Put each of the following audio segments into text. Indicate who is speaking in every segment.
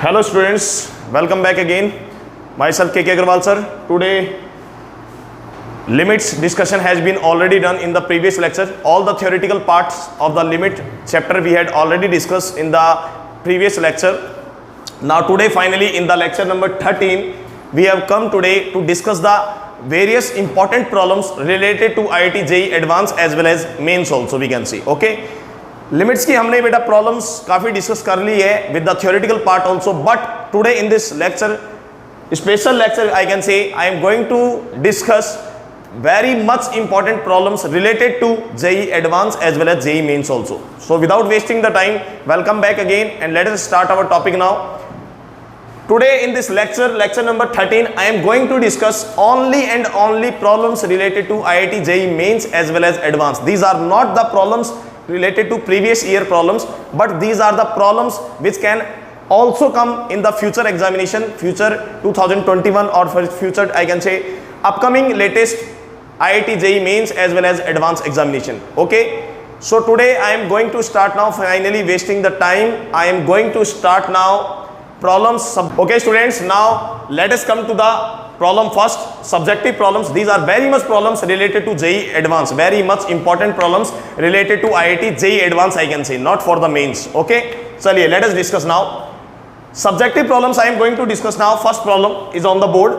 Speaker 1: Hello students, welcome back again. Myself KK Agarwal sir. Today limits discussion has been already done in the previous lecture. All the theoretical parts of the limit chapter we had already discussed in the previous lecture. Now today finally in the lecture number 13 we have come today to discuss the various important problems related to IIT JEE Advanced as well as mains also we can see. Okay. Limits की हमने बेटा problems काफी discuss कर ली है with the theoretical part also, but today in this lecture special lecture I can say I am going to discuss very much important problems related to JEE Advanced as well as JEE Mains also. So without wasting the time, welcome back again and let us start our topic now. Today in this lecture number 13, I am going to discuss only and only problems related to IIT JEE Mains as well as Advanced. These are not the problems related to previous year problems, but these are the problems which can also come in the future examination, future 2021 or for future I can say upcoming latest IIT JEE Mains as well as advanced examination. Okay, so today I am going to start now, finally wasting the time, I am going to start now problems. Okay students, now let us come to the problem first, subjective problems. These are very much problems related to JEE Advanced, very much important problems related to IIT JEE Advanced I can say, not for the mains. Okay, chaliye let us discuss now subjective problems. I am going to discuss now. First problem is on the board.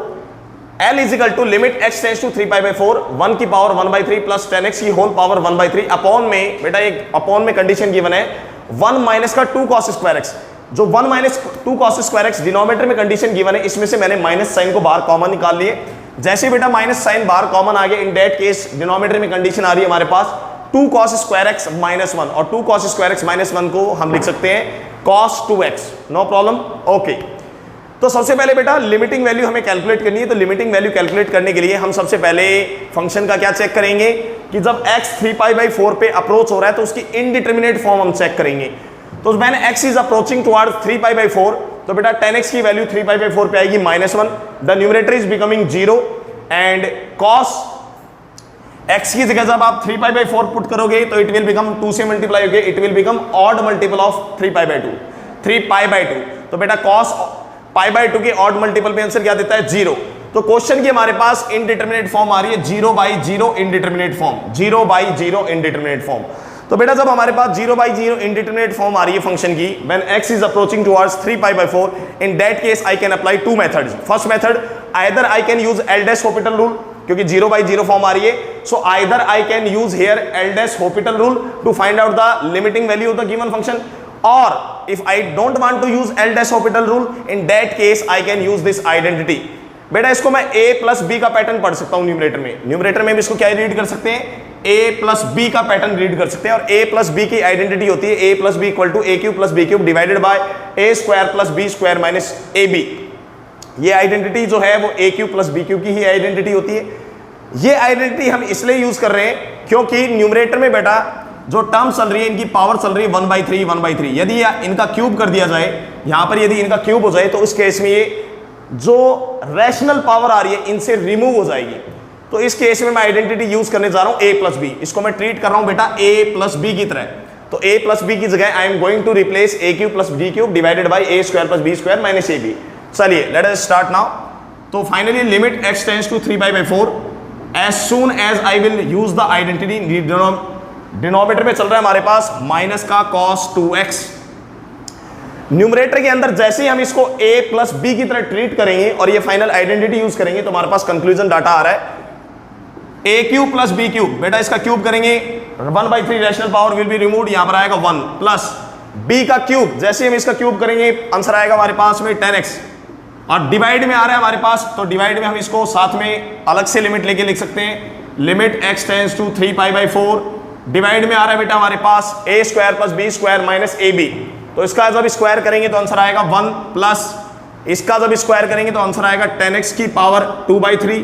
Speaker 1: L is equal to limit x tends to 3 pi by 4 1 की power 1 by 3 plus 10x की whole power 1 by 3 upon में बेटा एक upon में condition given है 1 minus का 2 cos square x, जो 1 minus 2 cos square x denominator में कंडीशन गिवन है, इसमें से मैंने माइनस साइन को बाहर कॉमन निकाल लिए. जैसे बेटा माइनस साइन बाहर कॉमन आ गया, इन दैट केस डिनोमिनेटर में कंडीशन आ रही है हमारे पास 2 cos स्क्वायर x माइनस 1 और 2 cos स्क्वायर x माइनस 1 को हम लिख सकते हैं cos 2x. No problem. Okay, तो सबसे पहले बेटा लिमिटिंग वैल्यू हमें कैलकुलेट करनी है. तो लिमिटिंग वैल्यू कैलकुलेट करने के लिए हम सबसे पहले फंक्शन का क्या चेक करेंगे कि जब x 3 पाई बाई 4 पे अप्रोच हो रहा है तो उसकी इनडिटरमिनेट फॉर्म हम चेक करेंगे. तो मैंने x is approaching toward 3 pi by 4, तो बेटा 10x की वैल्यू 3 पाई बाई 4 पे आएगी -1. The numerator is becoming 0 and cos x की जगह जब आप 3 पाई बाई 4 पुट करोगे तो इट विल बिकम 2 से मल्टीप्लाई होगे, it will become odd multiple of 3 pi by 2, 3 pi by 2. तो बेटा cos पाई बाई 2 के ऑड मल्टीपल पे आंसर क्या देता है 0. तो क्वेश्चन की हमारे पास इनडिटरमिनेट फॉर्म आ रही है 0 by 0 indeterminate form, 0 by 0 indeterminate form. तो बेटा जब हमारे पास 0 बाई 0 इनडिटरमिनेट फॉर्म आ रही है फंक्शन की when x is approaching towards 3 pi by 4, in that case I can apply two methods. First method, either I can use L'Hopital rule, क्योंकि 0 बाई 0 फॉर्म आ रही है, so either I can use here L'Hopital rule to find out the limiting value of the given function, or if I don't want to use L-Hospital rule, in that case I can use this identity. बेटा इसको मैं a plus b का pattern पढ़ सकता हूं numerator में. Numerator में भी इसको क्या रीड कर सकते हैं, a प्लस b का पैटर्न रीड कर सकते हैं. और a प्लस b की आइडेंटिटी होती है a plus b equal to a cube plus b cube divided by a square plus B square minus A b. ये आइडेंटिटी जो है वो a cube plus b cube की ही आइडेंटिटी होती है. ये आइडेंटिटी हम इसलिए यूज कर रहे हैं क्योंकि न्यूमरेटर में बेटा जो टर्म चल रही है इनकी पावर चल रही है 1 बाई 3 1 बाई 3. यदि इनका क्यूब कर दिया जाए, यहां पर यदि इनका क्यूब हो जाए तो उस केस में ये जो रैशनल पावर आ रही है इनसे रिमूव हो जाएगी. तो इस केस में मैं आइडेंटिटी यूज करने जा रहा हूं a प्लस बी. इसको मैं ट्रीट कर रहा हूं बेटा a प्लस बी की तरह. तो a प्लस बी की जगह I am going to replace a cube plus b cube divided by a square plus B square minus A b. चलिए लेट अस स्टार्ट नाउ. तो finally limit x tends to 3 pi by 4 as soon as I will use the identity. Denominator में चल रहा है हमारे पास minus का cos 2x. Numerator के अंदर जैसे ही हम इसको a प्लस बी की तरह ट्रीट करेंगे और ये फाइनल आइडेंटिटी यूज करेंगे तो हमारे पास कंक्लूजन डाटा आ रहा है a cube plus b cube. बेटा इसका क्यूब करेंगे 1 by 3 rational power will be removed, यहां पर आएगा 1 प्लस b का क्यूब. जैसे हम इसका क्यूब करेंगे आंसर आएगा हमारे पास में 10x. और डिवाइड में आ रहा है हमारे पास, तो डिवाइड में हम इसको साथ में अलग से लिमिट लेके लिख सकते हैं. Limit x tends to 3 pi by 4 divide में आ रहा है बेटा हमारे पास a square plus B square minus A B. तो इसका जब स्क्वायर करेंगे तो आंसर आएगा 1 प्लस इसका जब स्क्वायर करेंगे तो आंसर आएगा 10x की पावर 2 बाई 3.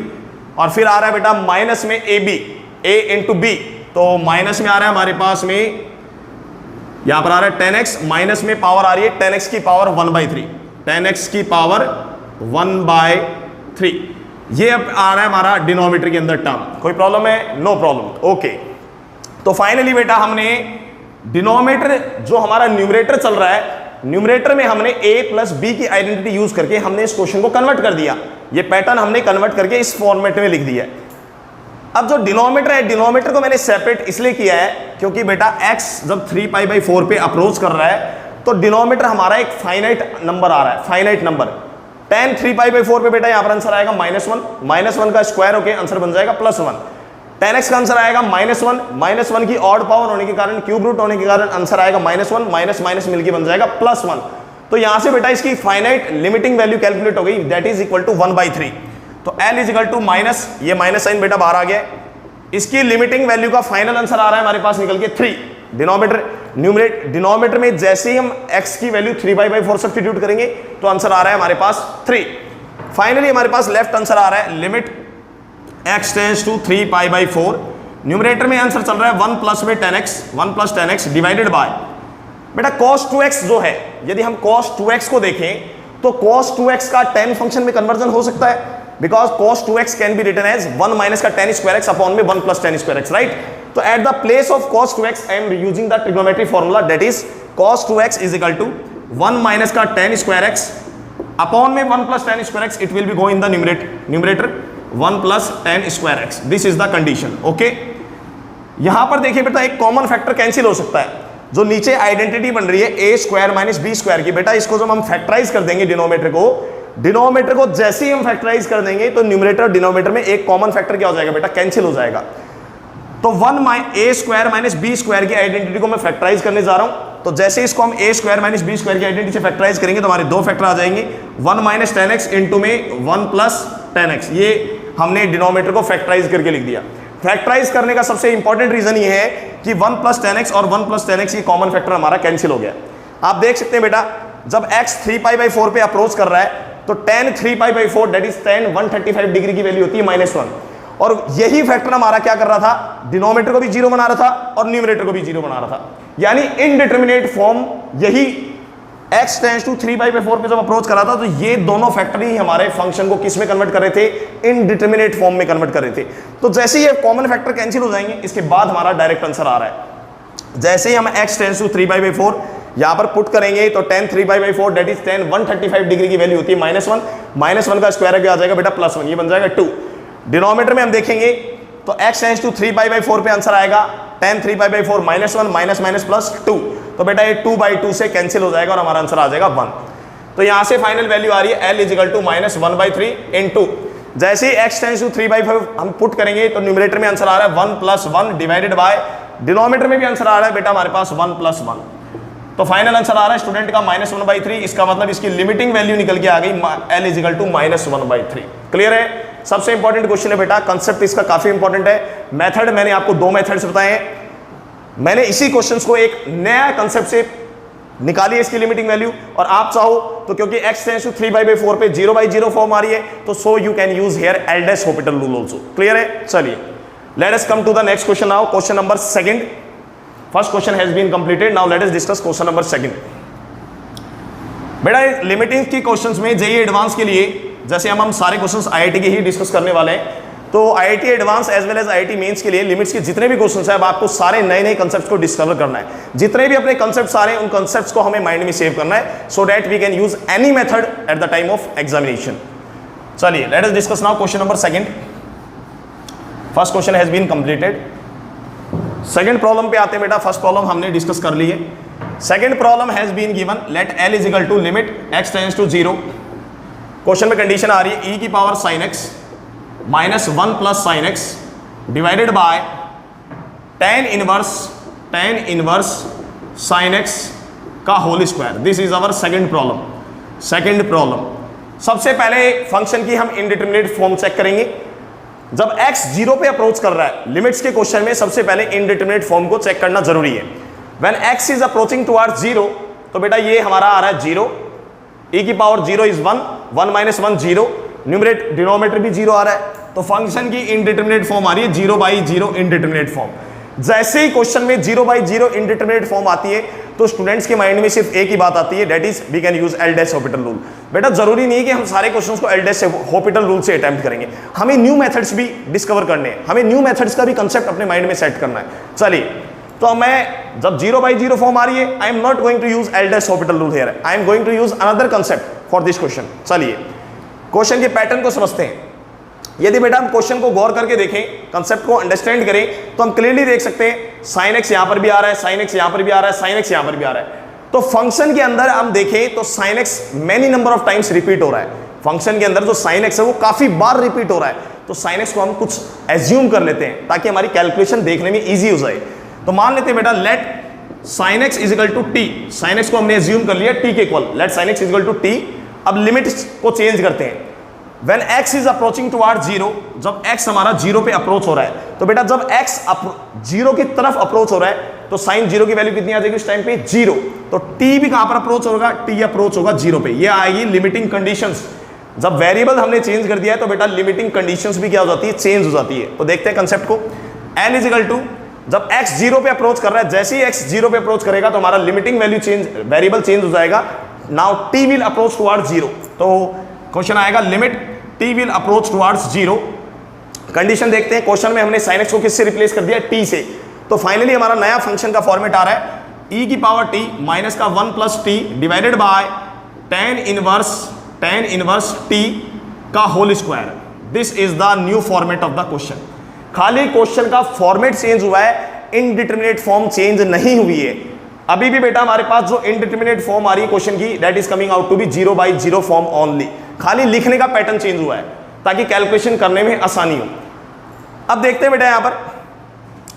Speaker 1: और फिर आ रहा है बेटा माइनस में A B, a into B. तो माइनस में आ रहा है हमारे पास में यहां पर आ रहा है 10x, माइनस में पावर आ रही है 10x की पावर 1 बाई 3, 10x की पावर 1 बाई 3. ये अब आ रहा है हमारा डिनोमिनेटर के अंदर टर्म. कोई प्रॉब्लम है? No problem. ओके, तो फाइनली बेटा हमने डिनोमिनेटर जो हमारा न्यूमरेटर चल रहा है न्यूमरेटर में हमने a प्लस बी की आइडेंटिटी यूज करके हमने इस क्वेश्चन को कन्वर्ट कर दिया, ये पैटर्न हमने कन्वर्ट करके इस फॉर्मेट में लिख दिया है। अब जो डिनोमिनेटर है, डिनोमिनेटर को मैंने सेपरेट इसलिए किया है क्योंकि बेटा x जब 3π/4 पे अप्रोच कर रहा है तो डिनोमिनेटर हमारा एक फाइनाइट नंबर आ रहा है, फाइनाइट नंबर। tan 3π/4 पे बेटा यहां पर आंसर आएगा -1, -1 का स्क्वायर होके आंसर बन जाएगा +1। tan x का आंसर आएगा -1, -1 की ऑड पावर होने के कारण, क्यूब रूट होने के कारण आंसर आएगा -1, माइनस मिलके बन जाएगा +1। तो यहां से बेटा इसकी फाइनाइट लिमिटिंग वैल्यू कैलकुलेट हो गई, दैट इज इक्वल टू 1/3। तो L is equal to minus, ये माइनस साइन बेटा बाहर आ गया, इसकी लिमिटिंग वैल्यू का फाइनल आंसर आ रहा है हमारे पास निकल के 3। डिनोमिनेटर में जैसे ही हम x की वैल्यू 3π/4 सब्स्टिट्यूट करेंगे तो आंसर आ रहा है हमारे पास 3। फाइनली हमारे पास लेफ्ट आंसर आ रहा है limit x tends to 3π/4। Numerator में आंसर चल रहा है 1 प्लस में 10x, 1 plus 10x divided by बेटा cos 2x जो है, यदि हम cos 2x को देखें तो cos 2x का tan फंक्शन में कन्वर्जन हो सकता है, because cos 2x can be written as 1 minus का tan स्क्वायर x अपॉन में 1 plus tan square x, right. तो at the place of cos 2x I am using the trigonometry formula, that is cos 2x is equal to 1 minus का tan square x upon में 1 plus tan square x, it will be go in the numerator 1 plus tan square x, this is the condition, okay. यहां पर देखिए बेटा एक common factor cancel हो सकता है, जो नीचे आइडेंटिटी बन रही है a square minus B square की, बेटा इसको जब हम फैक्टराइज कर देंगे डिनोमिनेटर को जैसे ही हम फैक्टराइज कर देंगे तो न्यूमरेटर डिनोमिनेटर में एक कॉमन फैक्टर क्या हो जाएगा बेटा, कैंसिल हो जाएगा। तो a square minus B square की आइडेंटिटी को मैं फैक्टराइज करने जा रहा हूं, तो जैसे इसको हम a square minus B square की आइडेंटिटी से फैक्टराइज करेंगे तो हमारे दो फैक्टर आ जाएंगे, 1 माइनस 10x इंटू में 1 प्लस 10x। ये हमने डिनोमिनेटर को फैक्टराइज करके लिख दिया। फैक्टराइज करने का सबसे इंपॉर्टेंट रीजन ये है कि 1 प्लस 10x और 1 प्लस 10x ये कॉमन फैक्टर हमारा कैंसिल हो गया। आप देख सकते हैं बेटा जब x 3π/4 पे अप्रोच कर रहा है तो tan 3π/4 that is tan 135 degree की वैल्यू होती है -1, और यही फैक्टर हमारा क्या कर रहा था, डिनोमिनेटर को भी 0 बना रहा था और न्यूमरेटर को भी 0 बना रहा था। यानी इनडिटरमिनेट फॉर्म यही x टेंड्स टू 3π/4 पे जब अप्रोच कर रहा था तो ये दोनों फैक्टर ही हमारे फंक्शन को किस में कन्वर्ट कर रहे थे, इनडिटरमिनेट फॉर्म में कन्वर्ट कर रहे थे। तो जैसे ही ये कॉमन फैक्टर कैंसिल हो जाएंगे इसके बाद हमारा डायरेक्ट आंसर आ रहा है। जैसे ही हम x टेंड्स टू 3π/4 यहां पर पुट करेंगे तो tan 3π/4 that is tan 135 degree की वैल्यू होती है -1 का स्क्वायर आ जाएगा बेटा +1, ये बन जाएगा 2। डिनोमिनेटर में हम देखेंगे तो x टेंड्स टू 3π/4 पे आंसर आएगा tan 3π/4 -1 माइनस प्लस 2, तो बेटा ये 2/2 से कैंसिल हो जाएगा और हमारा आंसर आ जाएगा 1। तो यहां से फाइनल वैल्यू आ रही है L is equal to -1/3 into, जैसे ही x टेंड्स टू 3/5 हम पुट करेंगे तो न्यूमरेटर में आंसर आ रहा है 1 प्लस 1 डिवाइडेड बाय, डिनोमिनेटर में भी आंसर आ रहा है बेटा हमारे पास 1 प्लस 1। तो फाइनल आंसर आ रहा है स्टूडेंट का -1/3, इसका मतलब इसकी लिमिटिंग वैल्यू निकल के आ गई L is equal to -1/3। Clear है? सबसे इंपॉर्टेंट क्वेश्चन है बेटा, कंसेप्ट इसका काफी इंपॉर्टेंट है। मेथड मैंने आपको 2 मेथड्स बताए हैं, मैंने इसी क्वेश्चंस को एक नया कंसेप्ट से निकाली है इसकी लिमिटिंग वैल्यू, और आप चाहो तो क्योंकि x टेंड्स टू 3π/4 पे 0/0 फॉर्म आ रही है तो so you can use here L'Hopital's rule also. Clear है? चलिए let us come to the next question now, question number 2। First question has been completed, now let us discuss question number 2। बेटा limiting की questions में JEE advance के लिए जैसे हम सारे क्वेश्चंस आईआईटी के ही डिस्कस करने वाले हैं, तो IIT advance as well as IIT mains के लिए लिमिट्स के जितने भी क्वेश्चंस हैं अब आपको सारे नए कंसेप्ट्स को डिस्कवर करना है। जितने भी अपने कंसेप्ट्स आ रहे हैं उन कंसेप्ट्स को हमें माइंड में सेव करना है so that we can use any method at the time of examination. चलिए let us discuss now question number 2। First question has been completed. Second problem पे आते हैं बेटा, फर्स्ट प्रॉब्लम हमने डिस्कस कर ली है। Second problem has been given, let L is equal to limit x tends to 0। Question में condition आ रही है e की power sin x minus 1 plus sin x divided by tan inverse sin x का whole square. This is our second problem. सबसे पहले function की हम इनडिटरमिनेट फॉर्म चेक करेंगे। जब x 0 पे अप्रोच कर रहा है लिमिट्स के क्वेश्चन में सबसे पहले इनडिटरमिनेट फॉर्म को चेक करना जरूरी है। When x is approaching towards 0 तो बेटा ये हमारा आ रहा है 0, e की पावर 0 इज 1 माइनस 1 0, डिनोमिनेटर भी 0 आ रहा है, तो फंक्शन की इनडिटरमिनेट फॉर्म आ रही है 0/0 इनडिटरमिनेट फॉर्म। जैसे ही क्वेश्चन में 0/0 इनडिटरमिनेट फॉर्म आती है तो स्टूडेंट्स के माइंड में सिर्फ एक ही बात आती है, that is we can use L'Hopital's rule. बेटा जरूरी नहीं है कि हम सारे क्वेश्चंस को एल्डेस-हॉपिटल रूल से अटेम्प्ट करेंगे, हमें न्यू मेथड्स भी डिस्कवर करने हैं, हमें न्यू मेथड्स का भी कंसेप्ट अपने माइंड में सेट करना है। चलिए तो मैं जब 0/0 फॉर्म आ रही है, I am not going to use L'Hopital rule here, I am going to use another concept for this question. चलिए क्वेश्चन के पैटर्न को समझते हैं। यदि बेटा हम क्वेश्चन को गौर करके देखें, कंसेप्ट को अंडरस्टैंड करें, तो हम क्लियरली देख सकते हैं साइन एक्स यहां पर भी आ रहा है, साइन एक्स यहां पर भी आ रहा है, साइन एक्स यहां पर भी आ रहा है। तो फंक्शन के अंदर हम देखें तो sine x many number of times repeat हो रहा है। फंक्शन के अंदर जो साइन एक्स है वो काफी बार रिपीट हो रहा है। तो साइन एक्स को हम कुछ एज्यूम कर लेते हैं ताकि हमारी कैलकुलेशन देखने में इजी हो जाए। तो मान लेते हैं बेटा let sine x is equal to T, sine x को हमने एज्यूम कर लिया टी के equal, let sine x is equal to T. अब लिमिट्स को चेंज करते हैं। When x is approaching towards 0, जब x हमारा 0 पे अप्रोच हो रहा है, तो बेटा जब x 0 की तरफ अप्रोच हो रहा है तो साइन 0 की वैल्यू कितनी आ जाएगी उस टाइम पे 0। तो t भी कहां पर अप्रोच होगा, t अप्रोच होगा 0 पे। ये आएगी लिमिटिंग कंडीशंस। जब वेरिएबल हमने चेंज कर दिया है तो बेटा लिमिटिंग कंडीशंस भी क्या हो जाती है, चेंज हो जाती है। तो देखते हैं कंसेप्ट को। n इज इक्वल टू जब x 0 पे अप्रोच कर रहा है, जैसे ही x 0 पे अप्रोच करेगा तो हमारा limiting value change, variable change हो जाएगा। Now t will approach towards 0। तो क्वेश्चन आएगा limit t will approach towards 0। Condition देखते हैं। क्वेश्चन में हमने sin x को किससे रिप्लेस कर दिया, t से। तो फाइनली हमारा नया फंक्शन का फॉर्मेट आ रहा है e की पावर t माइनस का 1 plus T divided by tan inverse t का whole square. This is the new format of the question. खाली क्वेश्चन का फॉर्मेट चेंज हुआ है, इनडिटरमिनेट फॉर्म चेंज नहीं हुई है। अभी भी बेटा हमारे पास जो इनडिटरमिनेट फॉर्म आ रही है क्वेश्चन की, that is coming out to be 0/0 form only. खाली लिखने का पैटर्न चेंज हुआ है ताकि कैलकुलेशन करने में आसानी हो। अब देखते हैं बेटा यहां पर,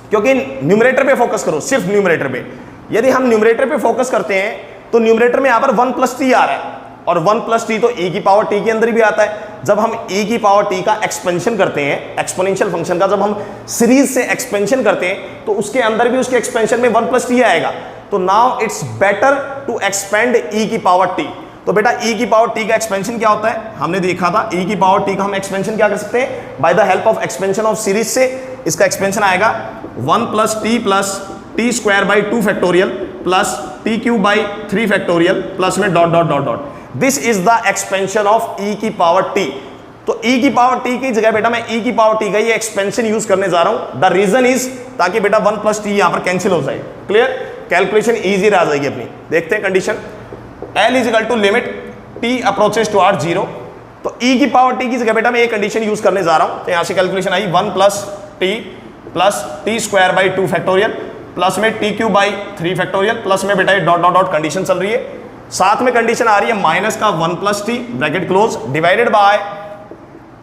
Speaker 1: क्योंकि न्यूमरेटर पे फोकस करो, सिर्फ न्यूमरेटर पे। यदि हम न्यूमरेटर पे फोकस करते हैं तो न्यूमरेटर में यहां पर 1 प्लस टी आ रहा है, और 1 प्लस टी तो e की पावर t के अंदर भी आता है। जब हम e की पावर t का एक्सपेंशन करते हैं, एक्सपोनेंशियल फंक्शन का जब हम सीरीज से एक्सपेंशन करते हैं तो उसके अंदर भी उसके एक्सपेंशन में 1 प्लस टी आएगा। तो now it's better to expand e की पावर t। तो बेटा e की पावर t का एक्सपेंशन क्या होता है, हमने देखा था e की पावर t का हम एक्सपेंशन क्या कर सकते हैं, by the help of expansion of series से। इसका एक्सपेंशन आएगा 1 plus T square by 2 factorial plus T cube by 3 factorial plus में dot dot dot dot. This is the expansion of e की पावर t। तो e की power t की जगह बेटा मैं e की पावर t का ये एक्सपेंशन यूज करने जा रहा हूं। द रीजन इज ताकि बेटा 1 प्लस टी यहां पर कैंसिल हो जाए। क्लियर, कैलकुलेशन इजी रह जाएगी अपनी। देखते हैं condition. L is equal to limit t approaches towards 0। तो e की पावर t की जगह बेटा मैं ये कंडीशन यूज करने जा रहा हूं। तो यहां से कैलकुलेशन आई 1 plus T square by 2 factorial plus में T cube by 3 factorial plus में बेटा ये डॉट डॉट डॉट कंडीशन चल रही है। साथ में कंडीशन आ रही है माइनस का 1 plus T bracket close divided by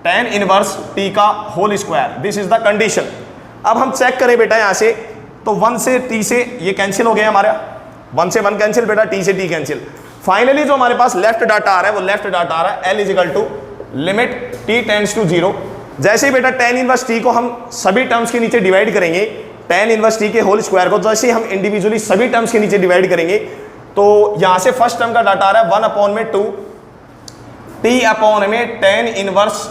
Speaker 1: tan inverse t का whole square. This is the condition. अब हम चेक करें बेटा यहां से, तो 1 से t से ये कैंसिल हो गया हमारा, 1 से 1 कैंसिल बेटा, t से t कैंसिल। फाइनली जो हमारे पास लेफ्ट डाटा आ रहा है वो लेफ्ट डाटा आ रहा है L is equal to limit t tends to 0। जैसे ही बेटा tan इनवर्स t को हम सभी टर्म्स के नीचे डिवाइड करेंगे, tan इनवर्स t के होल स्क्वायर को जैसे ही हम इंडिविजुअली सभी टर्म्स के नीचे डिवाइड करेंगे, तो यहां से फर्स्ट टर्म का डाटा आ रहा है 1/2 t अपॉन में tan इनवर्स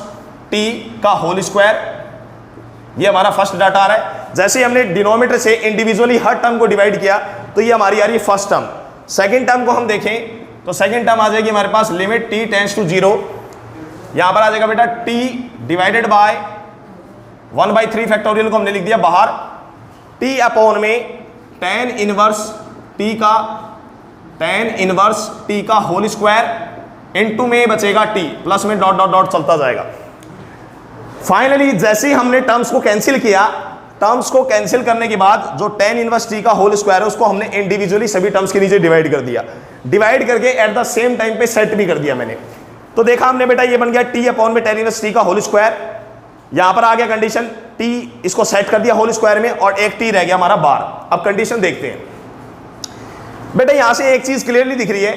Speaker 1: t का होल स्क्वायर। ये हमारा फर्स्ट डाटा आ रहा है। जैसे ही हमने डिनोमिनेटर से इंडिविजुअली हर टर्म को डिवाइड किया तो ये हमारी आ रही है फर्स्ट टर्म। सेकंड टर्म को हम देखें तो सेकंड टर्म आ जाएगी हमारे पास लिमिट t टेंड्स टू 0। यहां पर आ जाएगा बेटा t डिवाइडेड बाय 1/3 फैक्टोरियल को हमने लिख दिया बाहर, t अपॉन में tan इनवर्स t का होल स्क्वायर इनटू में बचेगा t प्लस में डॉट डॉट डॉट चलता जाएगा। फाइनली जैसे ही हमने टर्म्स को कैंसिल किया, टर्म्स को कैंसिल करने के बाद जो tan इनवर्स t का होल स्क्वायर है उसको हमने इंडिविजुअली सभी टर्म्स के नीचे डिवाइड कर दिया। डिवाइड करके एट द सेम टाइम पे सेट भी कर दिया मैंने। तो देखा हमने बेटा ये बन गया t अपॉन में tan इनवर्स t का होल स्क्वायर। यहां पर आ गया कंडीशन t, इसको सेट कर दिया होल स्क्वायर में और एक t रह गया हमारा बाहर। अब कंडीशन देखते हैं बेटा। यहां से एक चीज क्लियरली दिख रही है,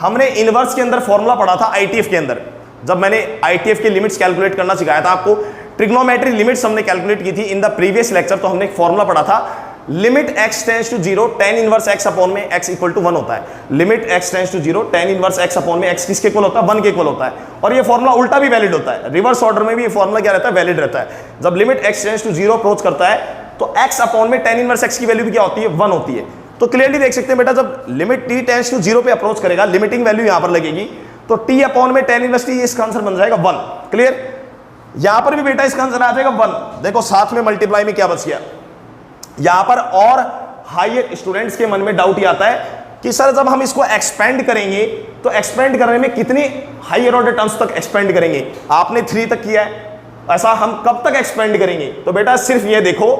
Speaker 1: हमने इनवर्स के अंदर फॉर्मूला पढ़ा था आईटीएफ के अंदर। जब मैंने आईटीएफ की लिमिट्स कैलकुलेट करना सिखाया था आपको, ट्रिग्नोमेट्री लिमिट्स हमने कैलकुलेट की थी इन द प्रीवियस लेक्चर। तो हमने एक फॉर्मूला पढ़ा था limit x tends to 0 tan inverse x upon में x इक्वल टू 1 होता है। Limit x tends to 0 tan inverse x upon में x किसके इक्वल होता है, 1 के इक्वल होता है। और ये फॉर्मूला उल्टा भी वैलिड होता है, रिवर्स ऑर्डर में भी ये फॉर्मूला क्या रहता है, वैलिड रहता है। जब limit x tends to 0 approach करता है तो x अपॉन में tan इनवर्स x की वैल्यू भी क्या होती है, 1 होती है। तो क्लियरली देख सकते हैं बेटा, जब लिमिट t टेंड्स टू 0 पे अप्रोच करेगा, लिमिटिंग वैल्यू यहां पर लगेगी, तो t अपॉन में tan इनवर्स t, इसका आंसर बन जाएगा 1। क्लियर, यहां पर भी बेटा इसका आंसर आ जाएगा 1। देखो साथ में मल्टीप्लाई में क्या बच गया, यहां पर और हाई स्टूडेंट्स के मन में डाउट ही आता है कि सर जब हम इसको एक्सपेंड करेंगे तो एक्सपेंड करने में कितनी हायर ऑर्डर टर्म्स तक एक्सपेंड करेंगे। आपने 3 तक किया है, ऐसा हम कब तक एक्सपेंड करेंगे। तो बेटा सिर्फ ये देखो,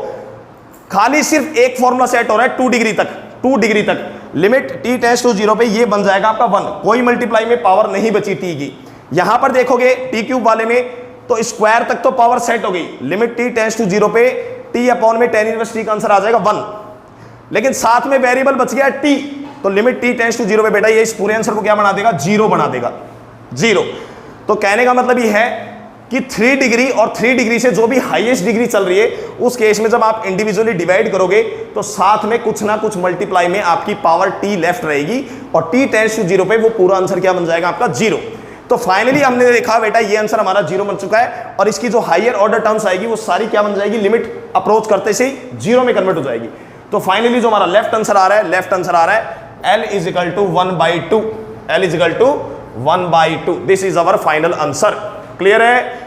Speaker 1: खाली सिर्फ एक फॉर्मूला सेट हो रहा है 2 डिग्री तक, 2 डिग्री तक लिमिट t टेंड्स टू 0 पे ये बन जाएगा आपका 1, कोई मल्टीप्लाई में पावर नहीं बची t की। यहां पर देखोगे t क्यूब वाले में तो स्क्वायर तक तो पावर सेट हो गई, लिमिट t टेंड्स टू 0 पे t अपॉन में tan इनवर्स t का आंसर आ जाएगा 1, लेकिन साथ में वेरिएबल बच गया t, तो लिमिट t टेंड्स टू 0 पे बेटा ये इस पूरे आंसर को क्या बना देगा, 0 बना देगा, 0। तो कहने का मतलब ये है कि 3 डिग्री और 3 डिग्री से जो भी हाईएस्ट डिग्री चल रही है उस केस में जब आप इंडिविजुअली डिवाइड करोगे तो साथ में कुछ ना कुछ मल्टीप्लाई में आपकी पावर t लेफ्ट रहेगी और t टेंड्स टू 0 पे वो पूरा आंसर क्या बन जाएगा आपका 0। तो फाइनली हमने देखा बेटा ये आंसर हमारा 0 बन चुका है और इसकी जो हायर ऑर्डर टर्म्स आएगी वो सारी क्या बन जाएगी, लिमिट अप्रोच करते से 0 में कन्वर्ट हो जाएगी। तो फाइनली जो हमारा लेफ्ट आंसर आ रहा है L is equal to 1/2, L is equal to 1/2, this is our final answer. Clear है।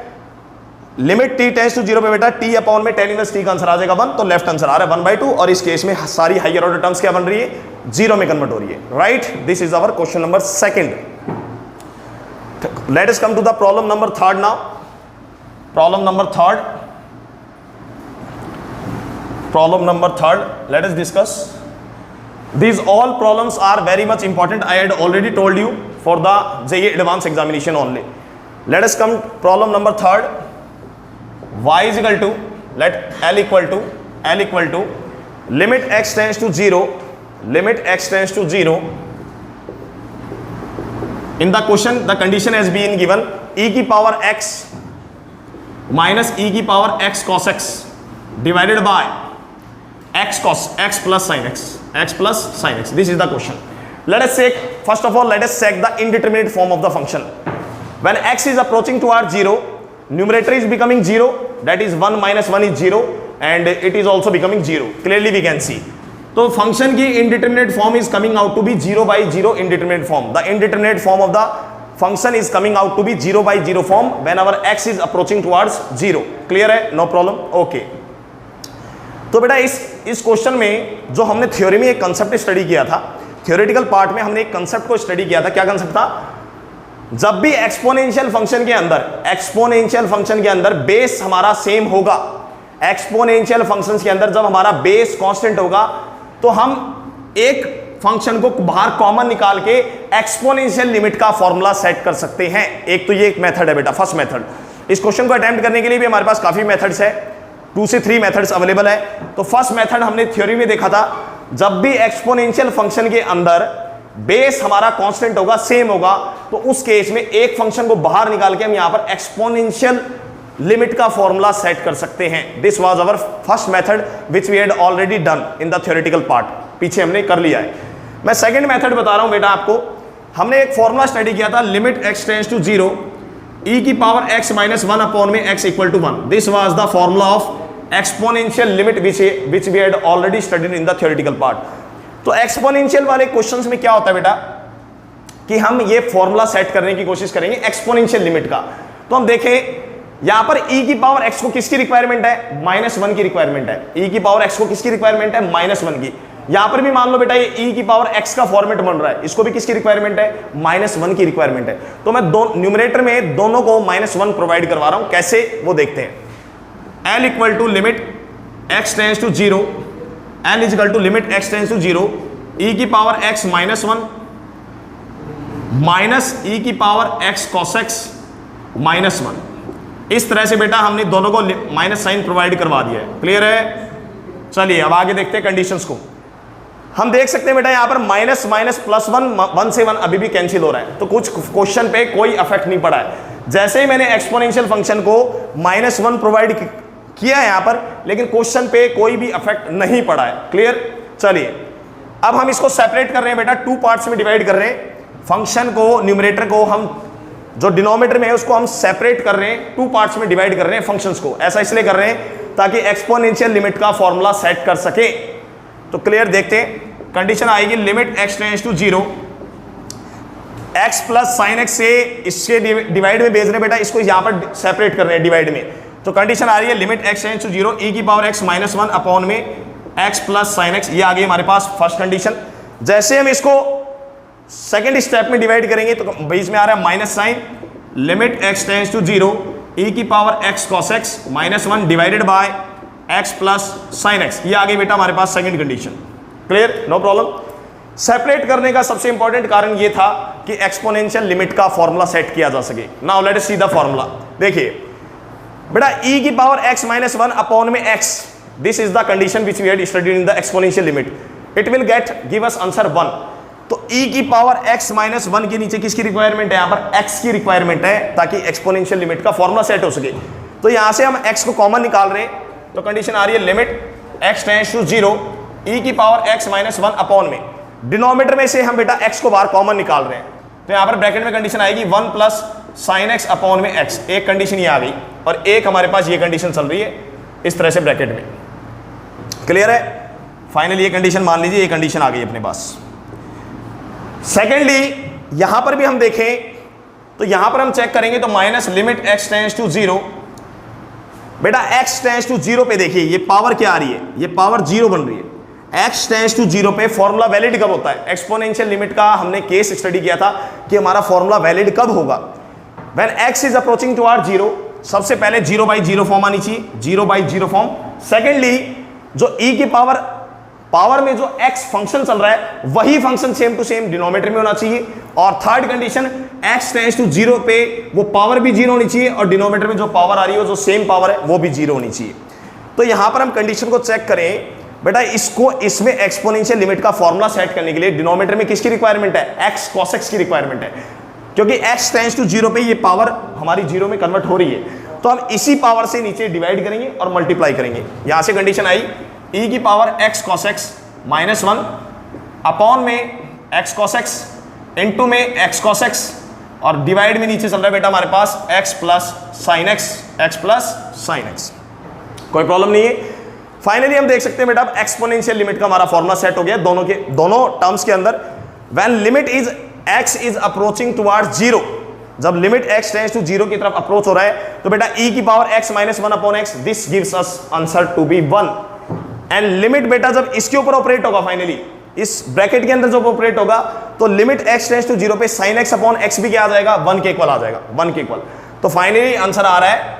Speaker 1: लिमिट t टेंड्स टू 0 पे बेटा t अपॉन में tan इनवर्स t का आंसर आ जाएगा 1, तो लेफ्ट आंसर आ रहा है 1/2 और इस केस में सारी हायर ऑर्डर टर्म्स क्या बन रही है, 0 में कन्वर्ट हो रही है। Right, this is our question number 2। Let us come to the problem number 3 now. Problem number 3. Problem number 3. Let us discuss. These all problems are very much important. I had already told you for the JEE advanced examination only. Let us come problem number 3. Y is equal to, let L equal to limit x tends to 0. Limit x tends to 0. In the question, the condition has been given e की power x minus e की power x cos x divided by x cos x plus sin x, x plus sin x. This is the question. Let us check, first of all, let us check the indeterminate form of the function. When x is approaching towards 0, numerator is becoming 0, that is 1 minus 1 is 0 and it is also becoming 0. Clearly we can see. तो function की indeterminate form is coming out to be 0/0 indeterminate form. The indeterminate form of the function is coming out to be 0/0 form when our x is approaching towards 0। Clear है, no problem, okay. तो बेटा इस question में जो हमने theory में एक concept study किया था, थ्योरेटिकल पार्ट में हमने एक कंसेप्ट को स्टडी किया था। क्या कंसेप्ट था, जब भी एक्सपोनेंशियल फंक्शन के अंदर बेस हमारा सेम होगा, एक्सपोनेंशियल फंक्शंस के अंदर जब हमारा बेस कांस्टेंट होगा तो हम एक फंक्शन को बाहर कॉमन निकाल के एक्सपोनेंशियल लिमिट का फॉर्मूला सेट कर सकते हैं। एक तो ये एक मेथड है बेटा, फर्स्ट मेथड। इस क्वेश्चन को अटेम्प्ट करने के लिए भी हमारे पास काफी मेथड्स है, 2 से 3 मेथड्स अवेलेबल है। तो फर्स्ट मेथड हमने थ्योरी में देखा था, जब भी एक्सपोनेंशियल फंक्शन के अंदर बेस हमारा कांस्टेंट होगा, सेम होगा, तो उस केस में एक फंक्शन को बाहर निकाल के हम यहां पर एक्सपोनेंशियल लिमिट का फॉर्मूला सेट कर सकते हैं। This was our first method which we had already done in the theoretical part, पीछे हमने कर लिया है। मैं सेकंड मेथड बता रहा हूं बेटा आपको। हमने एक फॉर्मूला स्टडी किया था, limit x tends to 0 e की पावर x माइनस 1 अपॉन में x equal to 1। This was the formula of exponential limit which we had already studied in the theoretical part. तो एक्सपोनेंशियल वाले questions में क्या होता है बेटा कि हम ये फॉर्मूला सेट करने की कोशिश करेंगे एक्सपोनेंशियल लिमिट का। तो हम देखें यहां पर e की पावर x को किसकी रिक्वायरमेंट है, -1 की रिक्वायरमेंट है। e की पावर x को किसकी रिक्वायरमेंट है, -1 की। यहां पर भी मान लो बेटा ये e की पावर x का फॉर्मेट बन रहा है, इसको भी किसकी रिक्वायरमेंट है, -1 की रिक्वायरमेंट है। तो मैं न्यूमरेटर में दोनों को -1 प्रोवाइड करवा रहा हूं, कैसे वो देखते हैं। L equal to limit x tends to 0, L is equal to limit x tends to 0 e की पावर x -1 माइनस e की पावर x cos x -1। इस तरह से बेटा हमने दोनों को माइनस साइन प्रोवाइड करवा दिया है। क्लियर है, चलिए अब आगे देखते हैं कंडीशंस को। हम देख सकते हैं बेटा यहाँ पर माइनस माइनस प्लस 1 से 1 अभी भी कैंसिल हो रहा है, तो कुछ क्वेश्चन पे कोई अफेक्ट नहीं पड़ा है। जैसे ही मैंने एक्सपोनेंशियल फंक्शन को -1 प्रोवाइड किया है यहाँ पर, लेकिन क्वेश्चन पे कोई भी अफेक्ट नहीं पड़ा है। क्लियर, चलिए अब हम इसको सेपरेट कर रहे हैं बेटा, 2 पार्ट्स में डिवाइड कर रहे हैं। फंक्शन को, न्यूमरेटर को हम जो डिनोमिनेटर में है उसको हम सेपरेट कर रहे हैं, 2 पार्ट्स में डिवाइड कर रहे हैं फंक्शंस को। ऐसा इसलिए कर रहे हैं ताकि एक्सपोनेंशियल लिमिट का फॉर्मूला सेट कर सके। तो क्लियर, देखते हैं कंडीशन आएगी, limit x tends to 0 x plus sine x से इसके डिवाइड में भेज रहे हैं बेटा, इसको यहां पर सेपरेट कर रहे हैं डिवाइड में। तो कंडीशन आ रही है limit x tends to 0 e की पावर x -1 अपॉन में x प्लस साइन एक्स, ये आ गई हमारे पास फर्स्ट कंडीशन। जैसे हम इसको सेकेंड स्टेप में डिवाइड करेंगे तो बीच में आ रहा है minus sine, limit x tends to 0 e की power x cos x minus 1 divided by x plus sine x, ये आ गई बेटा हमारे पास second condition. Clear, no problem. Separate करने का सबसे इंपॉर्टेंट कारण ये था कि एक्सपोनेंशियल लिमिट का फॉर्मूला सेट किया जा सके। Now let us see the formula. देखिए बेटा e की पावर x माइनस 1 अपॉन में x, this is the condition which we had studied in the exponential limit, it will get give us answer 1। तो e की power x minus 1 के नीचे किसकी requirement है, यहां पर x की रिक्वायरमेंट है ताकि एक्सपोनेंशियल लिमिट का फॉर्मूला सेट हो सके। तो यहां से हम x को कॉमन निकाल रहे हैं, तो कंडीशन आ रही है limit x tends to 0 e की पावर x माइनस 1 अपॉन में, डिनोमिनेटर में से हम बेटा x को बाहर कॉमन निकाल रहे हैं, तो यहां पर ब्रैकेट में कंडीशन आएगी 1 प्लस साइन एक्स अपॉन में x, एक कंडीशन ये आ गई और एक हमारे पास ये कंडीशन चल रही है इस तरह से ब्रैकेट में। क्लियर है, फाइनली ये कंडीशन मान लीजिए, ये कंडीशन आ गई अपने पास। सेकेंडली यहां पर भी हम देखें तो यहां पर हम चेक करेंगे तो minus limit x tends to 0, बेटा x टेंड्स टू 0 पे देखिए ये पावर क्या आ रही है, ये पावर 0 बन रही है। x टेंड्स टू 0 पे फॉर्मूला वैलिड कब होता है, एक्सपोनेंशियल लिमिट का हमने केस स्टडी किया था कि हमारा फॉर्मूला वैलिड कब होगा, when x is approaching toward 0। सबसे पहले 0/0 फॉर्म आनी चाहिए, 0/0 फॉर्म। सेकेंडली जो e की पावर में जो x फंक्शन चल रहा है वही function same to same denominator में होना चाहिए। और third condition x tends to 0 पे वो पावर भी 0 होनी चाहिए और डिनोमिनेटर में जो पावर आ रही है जो सेम पावर है वो भी 0 होनी चाहिए। तो यहां पर हम कंडीशन को चेक करें, बेटा इसको इसमें एक्सपोनेंशियल लिमिट का फॉर्मूला सेट करने के लिए डिनोमिनेटर में किसकी रिक्वायरमेंट है, x cos x की रिक्वायरमेंट है, क्योंकि x टेंड्स टू 0 पे ये पावर हमारी 0 में कन्वर्ट हो रही है। तो हम इसी पावर से नीचे डिवाइड करेंगे और मल्टीप्लाई करेंगे। यहां से कंडीशन आई e की power x cos x minus 1 upon में x cos x इंटू में x cos x और डिवाइड में नीचे चल रहा है बेटा हमारे पास x plus sine x, x plus sine x, कोई प्रॉब्लम नहीं है। फाइनली हम देख सकते हैं बेटा अब एक्सपोनेंशियल लिमिट का हमारा फॉर्मूला सेट हो गया दोनों टर्म्स के अंदर। When limit is x is approaching toward 0, जब लिमिट x टेंड्स टू 0 की तरफ अप्रोच हो रहा है तो बेटा e की power x minus 1 upon x, this gives us answer to be 1। And limit बेटा जब इसके ऊपर ऑपरेट होगा, फाइनली इस ब्रैकेट के अंदर जब ऑपरेट होगा तो लिमिट x टेंड्स टू 0 पे sin x अपॉन x भी क्या आ जाएगा, 1 के इक्वल आ जाएगा, 1 के इक्वल। तो फाइनली आंसर आ रहा है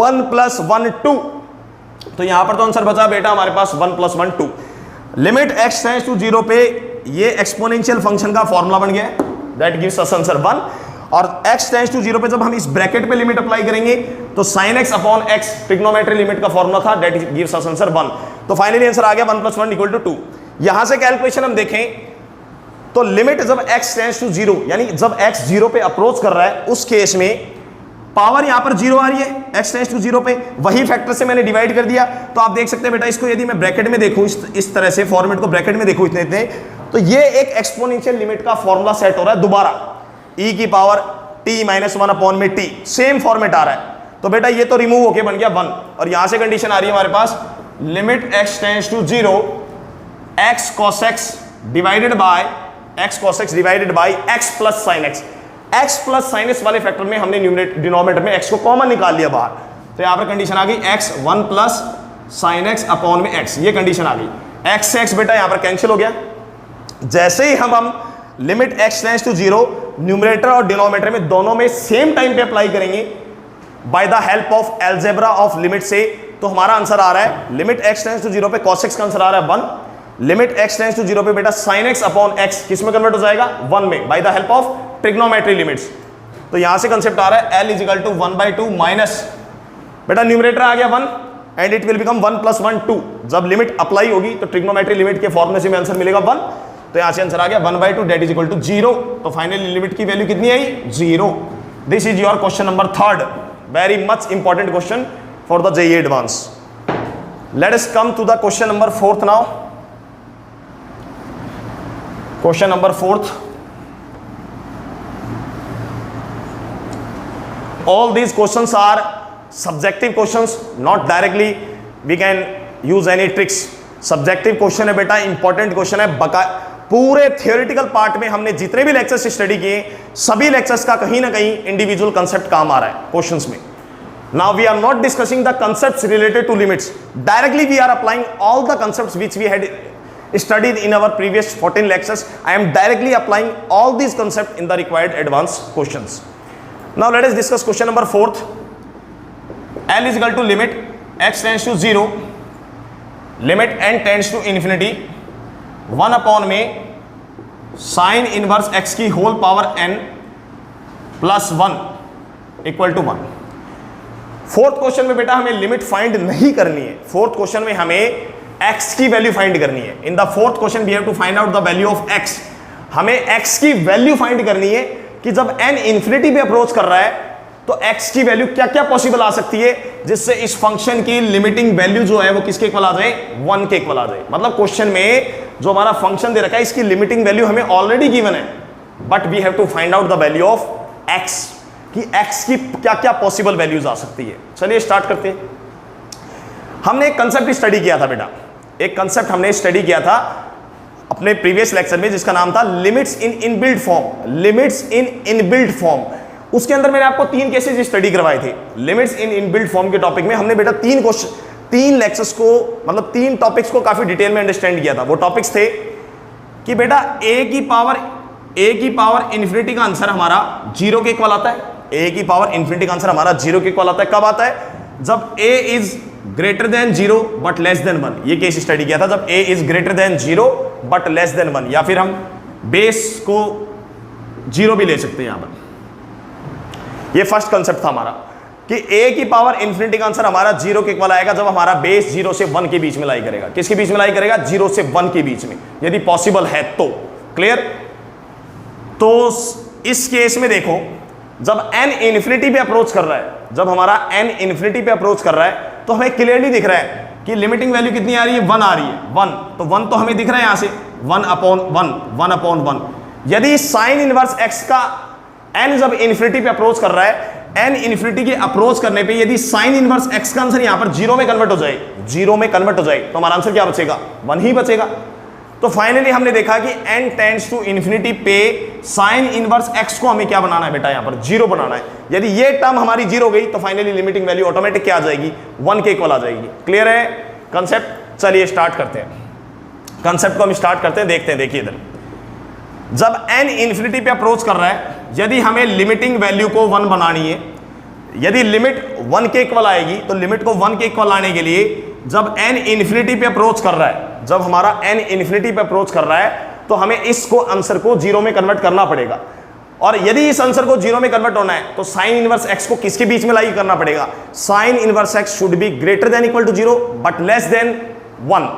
Speaker 1: 1 प्लस 1 2। तो यहां पर तो आंसर बचा बेटा हमारे पास 1 plus 1 2। Limit x tends to 0 पे ये एक्सपोनेंशियल फंक्शन का फॉर्मूला बन गया, दैट गिव्स अस आंसर 1। और x टेंड्स टू 0 पे जब हम इस ब्रैकेट पे लिमिट अप्लाई करेंगे तो sin x upon x trigonometry limit का फॉर्मूला था, दैट गिव्स अस आंसर 1। तो फाइनली आंसर आ गया 1 प्लस 1 इक्वल टू 2। यहां से कैलकुलेशन हम देखें तो लिमिट जब x टेंड्स टू 0 यानी जब x 0 पे अप्रोच कर रहा है उस केस में पावर यहां पर 0 आ रही है, x टेंड्स टू 0 पे वही फैक्टर से मैंने डिवाइड कर दिया। तो आप देख सकते हैं बेटा इसको यदि मैं ब्रैकेट में देखूं इस तरह से फॉर्मेट को ब्रैकेट में देखूं इतने तो ये एक एक्सपोनेंशियल लिमिट का फॉर्मूला सेट हो रहा है दोबारा, e की पावर t माइनस 1 अपॉन में t, सेम फॉर्मेट आ रहा है। तो बेटा ये तो रिमूव होके बन गया 1 और यहां से कंडीशन आ रही है हमारे पास limit x tends to 0 x cos x divided by x plus sine x। x plus sine x वाले फैक्टर में हमने डिनोमिनेटर में x को कॉमन निकाल लिया बाहर, तो यहां पर कंडीशन आ गई x 1 plus sine x upon में x, ये कंडीशन आ गई। x से x बेटा यहां पर कैंसिल हो गया। जैसे ही हम limit x tends to 0 numerator और डिनोमिनेटर में दोनों में सेम टाइम पे अप्लाई करेंगे by the help of algebra of limit से, तो हमारा आंसर आ रहा है लिमिट x टेंड्स टू 0 पे cos x का आंसर आ रहा है 1, लिमिट x टेंड्स टू 0 पे बेटा sin x अपॉन x किस में कन्वर्ट हो जाएगा, 1 में, by the help of trigonometry limits. तो यहां से कंसेप्ट आ रहा है l is equal to 1/2 minus बेटा न्यूमरेटर आ गया 1 and it will become 1 plus 1 2। जब लिमिट अप्लाई होगी तो ट्रिग्नोमेट्री लिमिट के फॉर्मूले से आंसर मिलेगा 1, तो यहां से आंसर आ गया 1/2 दैट इज इक्वल टू 0। तो फाइनली लिमिट की वैल्यू कितनी आई, 0। This is your question number 3rd, very much important question for the JEE advance. Let us come to the question number 4th now. Question number 4th, all these questions are subjective questions, not directly we can use any tricks। Subjective question है बेटा, important question है। पूरे theoretical part में हमने जितने भी lectures study किए सभी लेक्चर्स का कहीं ना कहीं इंडिविजुअल कंसेप्ट काम आ रहा है क्वेश्चंस में। Now we are not discussing the concepts related to limits. Directly we are applying all the concepts which we had studied in our previous 14 lectures. I am directly applying all these concepts in the required advanced questions. Now let us discuss question number 4th. L is equal to limit x tends to 0, limit n tends to infinity, 1 upon में sine inverse x की whole power n plus 1 equal to 1. Fourth question में बेटा हमें limit find नहीं करनी है. Fourth question में हमें x की वैल्यू फाइंड करनी है. In the fourth question we have to find out the value of x. हमें x की वैल्यू फाइंड करनी है कि जब n इंफिनिटी पे अप्रोच कर रहा है तो x की वैल्यू क्या क्या पॉसिबल आ सकती है जिससे इस फंक्शन की लिमिटिंग वैल्यू जो है वो किसके इक्वल आ जाए, 1 के इक्वल आ जाए. मतलब क्वेश्चन में जो हमारा फंक्शन दे रखा है इसकी लिमिटिंग वैल्यू हमें ऑलरेडी गिवन है, but we have to find out the value of x कि x की क्या क्या पॉसिबल वैल्यूज आ सकती है. चलिए स्टार्ट करते हैं. हमने एक कंसेप्ट स्टडी किया था बेटा, एक कंसेप्ट हमने स्टडी किया था अपने प्रीवियस लेक्चर में जिसका नाम था लिमिट्स इन इनबिल्ट फॉर्म. लिमिट्स इन इनबिल्ट फॉर्म. उसके अंदर मैंने आपको 3 केसेस स्टडी करवाए थे. लिमिट्स इन इनबिल्ट फॉर्म के टॉपिक में हमने बेटा 3 लेक्चर्स को, मतलब 3 टॉपिक्स को काफी डिटेल में अंडरस्टैंड किया था. वो टॉपिक्स थे कि बेटा a की पावर इंफिनिटी का आंसर हमारा 0 के इक्वल आता है. a की पावर इंफिनिटी का आंसर हमारा 0 के इक्वल आता है. कब आता है? जब a is greater than 0 but less than 1. ये केस स्टडी किया था जब a is greater than 0 but less than 1. या फिर हम बेस को 0 भी ले सकते हैं यहां पर. ये फर्स्ट कंसेप्ट था हमारा कि a की पावर इंफिनिटी का आंसर हमारा 0 के इक्वल आएगा जब हमारा बेस 0 से 1 के बीच में लाई करेगा. किसके बीच में लाई करेगा? 0 से 1 के बीच में, यदि पॉसिबल है तो. क्लियर? तो इस केस में देखो जब n इंफिनिटी पे अप्रोच कर रहा है, जब हमारा n इंफिनिटी पे अप्रोच कर रहा है तो हमें क्लियरली दिख रहा है कि लिमिटिंग वैल्यू कितनी आ रही है? 1 आ रही है. 1 तो 1 तो हमें दिख रहा है यहां से 1 अपॉन 1. यदि साइन इनवर्स x का n जब इंफिनिटी पे अप्रोच कर रहा है, n इंफिनिटी के अप्रोच करने पे यदि साइन इनवर्स x का आंसर यहां पर 0 में कन्वर्ट हो जाए, 0 में कन्वर्ट हो जाए तो हमारा आंसर क्या बचेगा? 1 ही बचेगा. तो फाइनली हमने देखा कि n टेंड्स टू इंफिनिटी पे साइन इनवर्स x को हमें क्या बनाना है बेटा? यहां पर 0 बनाना है. यदि ये टर्म हमारी 0 गई तो फाइनली लिमिटिंग वैल्यू ऑटोमेटिक क्या आ जाएगी? 1 के इक्वल आ जाएगी. क्लियर है कंसेप्ट? चलिए स्टार्ट करते हैं. कंसेप्ट को हम स्टार्ट करते हैं, देखते हैं. देखिए इधर जब n इंफिनिटी पे अप्रोच कर रहा है, यदि हमें लिमिटिंग वैल्यू को 1 बनानी है, यदि लिमिट 1 के इक्वल आएगी तो लिमिट को 1 के इक्वल लाने के लिए जब n इंफिनिटी पे अप्रोच कर रहा है, जब हमारा n इंफिनिटी पे अप्रोच कर रहा है तो हमें इसको आंसर को 0 में कन्वर्ट करना पड़ेगा. और यदि इस आंसर को 0 में कन्वर्ट होना है तो साइन इनवर्स x को किसके बीच में लाई करना पड़ेगा? Sine inverse x should be greater than equal to 0 but less than 1.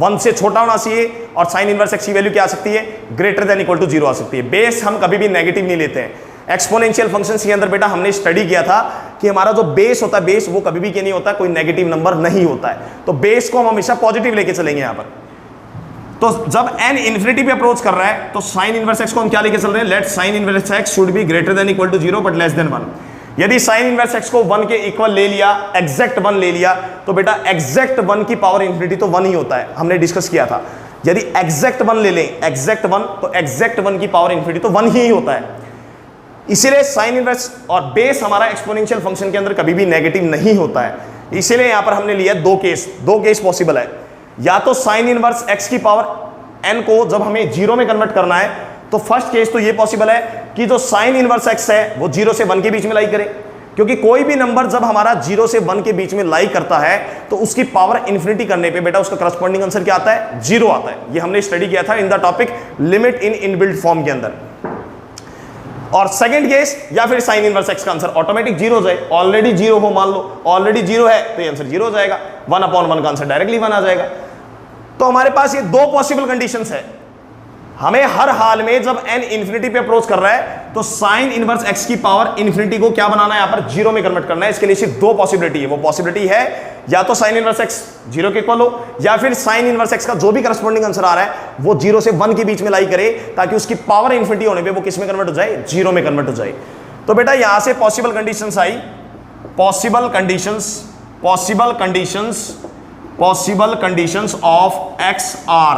Speaker 1: 1 से छोटा होना चाहिए और साइन इनवर्स x की वैल्यू क्या आ सकती है? ग्रेटर देन इक्वल टू 0 आ सकती है. बेस हम कभी भी नेगेटिव नहीं लेते हैं. एक्सपोनेंशियल फंक्शंस के अंदर बेटा हमने स्टडी किया था कि हमारा जो बेस होता है, बेस वो कभी भी क्या नहीं होता, कोई नेगेटिव नंबर नहीं होता है. तो बेस को हम हमेशा पॉजिटिव लेके चलेंगे यहां पर. तो जब n इंफिनिटी पे अप्रोच कर रहा है तो साइन इनवर्स x को हम क्या लेके चल रहे हैं? Let sine inverse x should be greater than equal to 0 but less than 1. यदि साइन इनवर्स x को 1 के इक्वल ले लिया, एग्जैक्ट 1 ले लिया, तो बेटा एग्जैक्ट 1 की पावर इंफिनिटी तो 1 ही होता है. हमने डिस्कस किया था यदि एग्जैक्ट 1 ले लें, एग्जैक्ट 1, तो एग्जैक्ट 1 की पावर इंफिनिटी तो 1 ही होता है. इसीलिए साइन इनवर्स और बेस हमारा एक्सपोनेंशियल फंक्शन के अंदर कभी भी नेगेटिव नहीं होता है. इसीलिए यहां पर हमने लिया दो केस पॉसिबल है. या तो साइन इनवर्स x की पावर n को जब हमें 0 में कन्वर्ट करना है तो फर्स्ट केस तो ये पॉसिबल है कि जो साइन इनवर्स x है वो 0 से 1 के बीच में लाई करे, क्योंकि कोई भी नंबर जब हमारा 0 से 1 के बीच में लाई करता है तो उसकी पावर इंफिनिटी करने पे बेटा उसका करस्पॉन्डिंग आंसर क्या आता है? 0 आता है. ये हमने स्टडी किया था इन the topic limit in inbuilt form के अंदर. और सेकंड केस, या फिर साइन इनवर्स x का आंसर ऑटोमेटिक 0 हो जाए. ऑलरेडी 0 हो, मान लो ऑलरेडी 0 है तो ये आंसर 0 हो जाएगा. 1 अपॉन 1 का आंसर डायरेक्टली 1 आ जाएगा. तो हमारे पास ये दो पॉसिबल कंडीशंस है. हमें हर हाल में जब n इंफिनिटी पे अप्रोच कर रहा है तो साइन इनवर्स x की पावर इंफिनिटी को क्या बनाना है? यहां पर 0 में कन्वर्ट करना है. इसके लिए सिर्फ दो पॉसिबिलिटी है. वो पॉसिबिलिटी है या तो साइन इनवर्स x 0 के इक्वल हो, या फिर साइन इनवर्स x का जो भी करस्पॉन्डिंग आंसर आ रहा है वो 0 से 1 के बीच में लाई करे ताकि उसकी पावर इंफिनिटी होने पे वो किस में कन्वर्ट हो जाए? 0 में कन्वर्ट हो जाए. तो बेटा यहां से पॉसिबल कंडीशंस आई. Possible conditions of x are.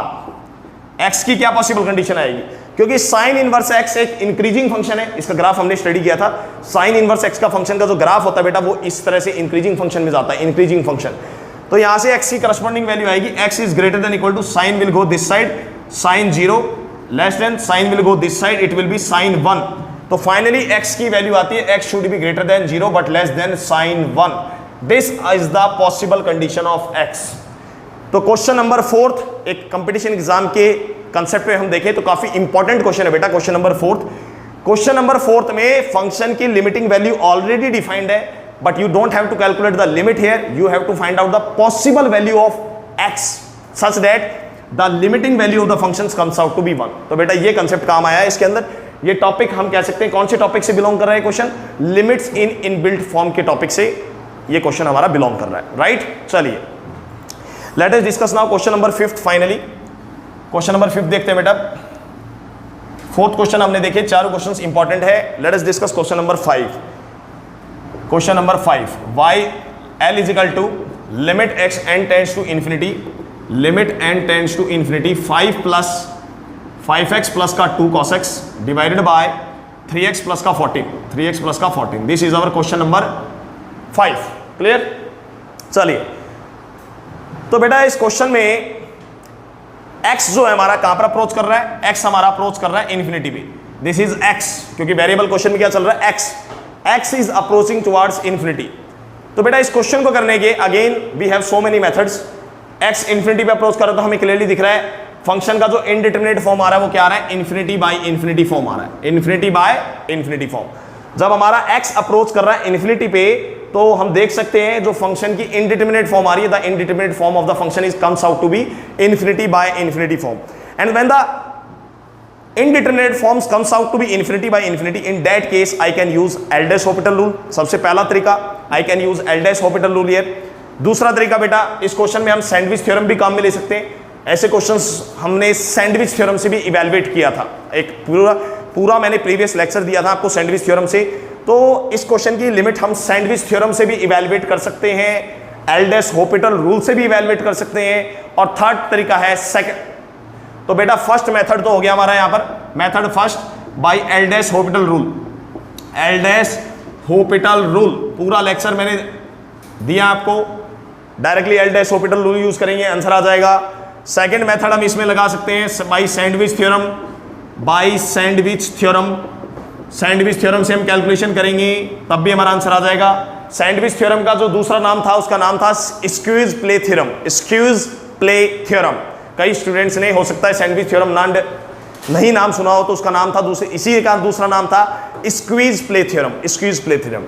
Speaker 1: x की क्या पॉसिबल कंडीशन आएगी? क्योंकि साइन इनवर्स एक्स एक इंक्रीजिंग फंक्शन है, इसका ग्राफ हमने स्टडी किया था। साइन इनवर्स एक्स का फंक्शन का जो ग्राफ होता है बेटा वो इस तरह से इंक्रीजिंग फंक्शन में जाता है, इंक्रीजिंग फंक्शन। तो यहां से एक्स की करस्पॉन्डिंग वैल्यू आएगी, x is greater than equal to sine will go this side, sine 0 less than sine will go this side, it will be sine 1। तो फाइनली एक्स की वैल्यू आती है x should be greater than 0 but less than sine 1। This is the possible condition of x. तो question number 4 एक competition exam के concept पे हम देखें तो काफी इंपॉर्टेंट क्वेश्चन है बेटा। क्वेश्चन नंबर 4, क्वेश्चन नंबर 4 में फंक्शन की लिमिटिंग वैल्यू ऑलरेडी डिफाइंड है, but you don't have to calculate the limit here, you have to find out the possible value of x such that the limiting value of the function comes out to be 1। तो बेटा ये concept काम आया है इसके अंदर। ये topic हम कह सकते हैं कौन से टॉपिक से बिलोंग कर रहा है क्वेश्चन, लिमिट्स इन इनबिल्ट फॉर्म के टॉपिक से ये क्वेश्चन हमारा बिलोंग कर रहा है, राइट। चलिए let us discuss now question number 5 finally. Question number 5 देखते हैं बेटा। 4th क्वेश्चन हमने देखे, चारों क्वेश्चंस इंपॉर्टेंट है। Let us discuss question number 5। Question number 5, y L is equal to limit x n tends to infinity, limit n tends to infinity 5 plus 5x plus का 2 cos x divided by 3x plus का 14, 3x plus का 14। This is our question number 5। Clear. चलिए तो बेटा इस question में x जो है हमारा कहां पर अप्रोच कर रहा है, x हमारा अप्रोच कर रहा है इन्फिनिटी पे। दिस इज x, क्योंकि वेरिएबल क्वेश्चन में क्या चल रहा है x is approaching towards infinity. तो बेटा इस क्वेश्चन को करने के again we have so many methods. x infinity पे अप्रोच कर रहा है तो हमें क्लियरली दिख रहा है फंक्शन का जो इनडिटरमिनेट फॉर्म आ रहा है वो क्या आ रहा है, इन्फिनिटी बाय इन्फिनिटी फॉर्म आ रहा है, इन्फिनिटी बाय इन्फिनिटी फॉर्म। जब हमारा x अप्रोच कर रहा है इन्फिनिटी पे तो हम देख सकते हैं जो फंक्शन की इनडिटरमिनेट फॉर्म आ रही है, the indeterminate form of the function is comes out to be infinity by infinity form. And when the indeterminate forms comes out to be infinity by infinity, in that case I can use L-Hospital rule। सबसे पहला तरीका I can use L-Hospital rule here। दूसरा तरीका बेटा इस question में हम sandwich theorem भी काम में ले सकते हैं। ऐसे क्वेश्चंस हमने सैंडविच थ्योरम से भी इवैल्यूएट किया था, एक पूरा मैंने प्रीवियस लेक्चर दिया था आपको सैंडविच थ्योरम से। तो इस क्वेश्चन की लिमिट हम सैंडविच थ्योरम से भी इवैल्यूएट कर सकते हैं, L-Hospital रूल से भी इवैल्यूएट कर सकते हैं। और थर्ड तरीका है सेकंड। तो बेटा फर्स्ट मेथड तो हो गया हमारा यहां पर, method first by L-Hospital rule, L-Hospital rule पूरा लेक्चर मैंने दिया आपको, डायरेक्टली L-Hospital रूल यूज करेंगे, आंसर आ जाएगा। सेकंड मेथड हम इसमें लगा सकते हैं by sandwich theorem, by sandwich theorem. Sandwich theorem से हम कैलकुलेशन करेंगे तब भी हमारा आंसर आ जाएगा। सैंडविच थ्योरम का जो दूसरा नाम था उसका नाम था squeeze play theorem, squeeze play theorem. कई स्टूडेंट्स ने हो सकता है सैंडविच थ्योरम नहीं नाम सुना हो, तो उसका नाम था इसी का दूसरा नाम था squeeze play theorem, squeeze play theorem.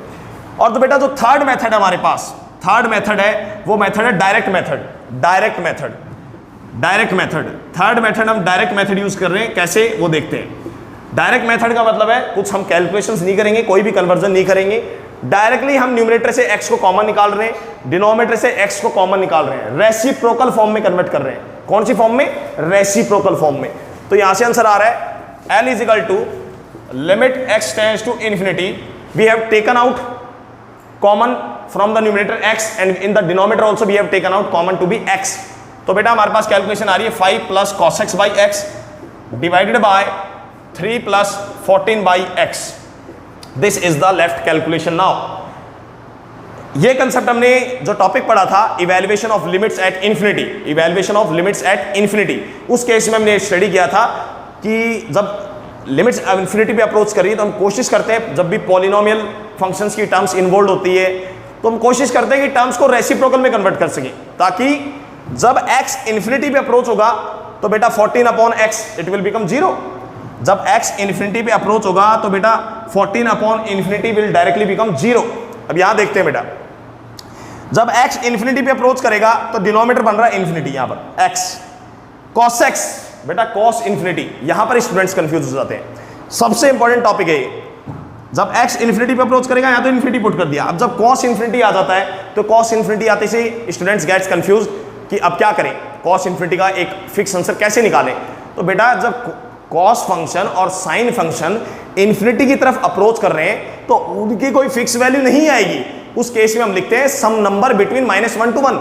Speaker 1: और तो बेटा जो थर्ड मेथड हमारे पास, थर्ड मेथड है वो मेथड है direct method, direct method, direct method. Third method हम डायरेक्ट मेथड यूज कर रहे हैं, कैसे वो देखते हैं। डायरेक्ट मेथड का मतलब है कुछ हम कैलकुलेशंस नहीं करेंगे, कोई भी कन्वर्जन नहीं करेंगे, डायरेक्टली हम न्यूमरेटर से x को कॉमन निकाल रहे हैं, डिनोमिनेटर से x को कॉमन निकाल रहे हैं, रेसिप्रोकल फॉर्म में कन्वर्ट कर रहे हैं। कौन सी फॉर्म में, रेसिप्रोकल फॉर्म में। तो यहां से आंसर आ रहा है L is equal to limit x tends to infinity, we have taken out common from the numerator x and in the denominator also we have taken out common to be x। तो बेटा हमारे पास calculation आ रही है 5 plus cos x by x divided bye 3 plus 14 by x। This is the left calculation. Now ये concept हमने जो topic पढ़ा था evaluation of limits at infinity, evaluation of limits at infinity, उस केस में हमने स्टडी किया था कि जब लिमिट्स इंफिनिटी पे अप्रोच करिए तो हम कोशिश करते हैं जब भी पॉलिनोमियल फंक्शंस की टर्म्स इन्वॉल्व होती है तो हम कोशिश करते हैं कि टर्म्स को रेसिप्रोकल में कन्वर्ट कर सकें, ताकि जब x इंफिनिटी पे अप्रोच होगा तो बेटा 14 upon x it will become 0। जब x इंफिनिटी पे अप्रोच होगा तो बेटा 14 upon infinity will directly become 0। अब यहां देखते हैं बेटा, जब x इंफिनिटी पे अप्रोच करेगा तो डिनोमिनेटर बन रहा है इंफिनिटी, यहां पर x cos x बेटा cos इंफिनिटी, यहां पर स्टूडेंट्स कंफ्यूज हो जाते हैं। सबसे इंपॉर्टेंट टॉपिक है ये, जब x इंफिनिटी पे अप्रोच करेगा यहां तो इंफिनिटी पुट कर दिया, अब जब cos इंफिनिटी आ जाता है तो cos इंफिनिटी आते से स्टूडेंट्स गेट्स कंफ्यूज कि अब क्या करें, cos इंफिनिटी का एक फिक्स आंसर कैसे निकालें। तो बेटा जब cos फंक्शन और sin फंक्शन इंफिनिटी की तरफ अप्रोच कर रहे हैं तो उनकी कोई फिक्स वैल्यू नहीं आएगी, उस केस में हम लिखते हैं सम नंबर बिटवीन -1 to 1।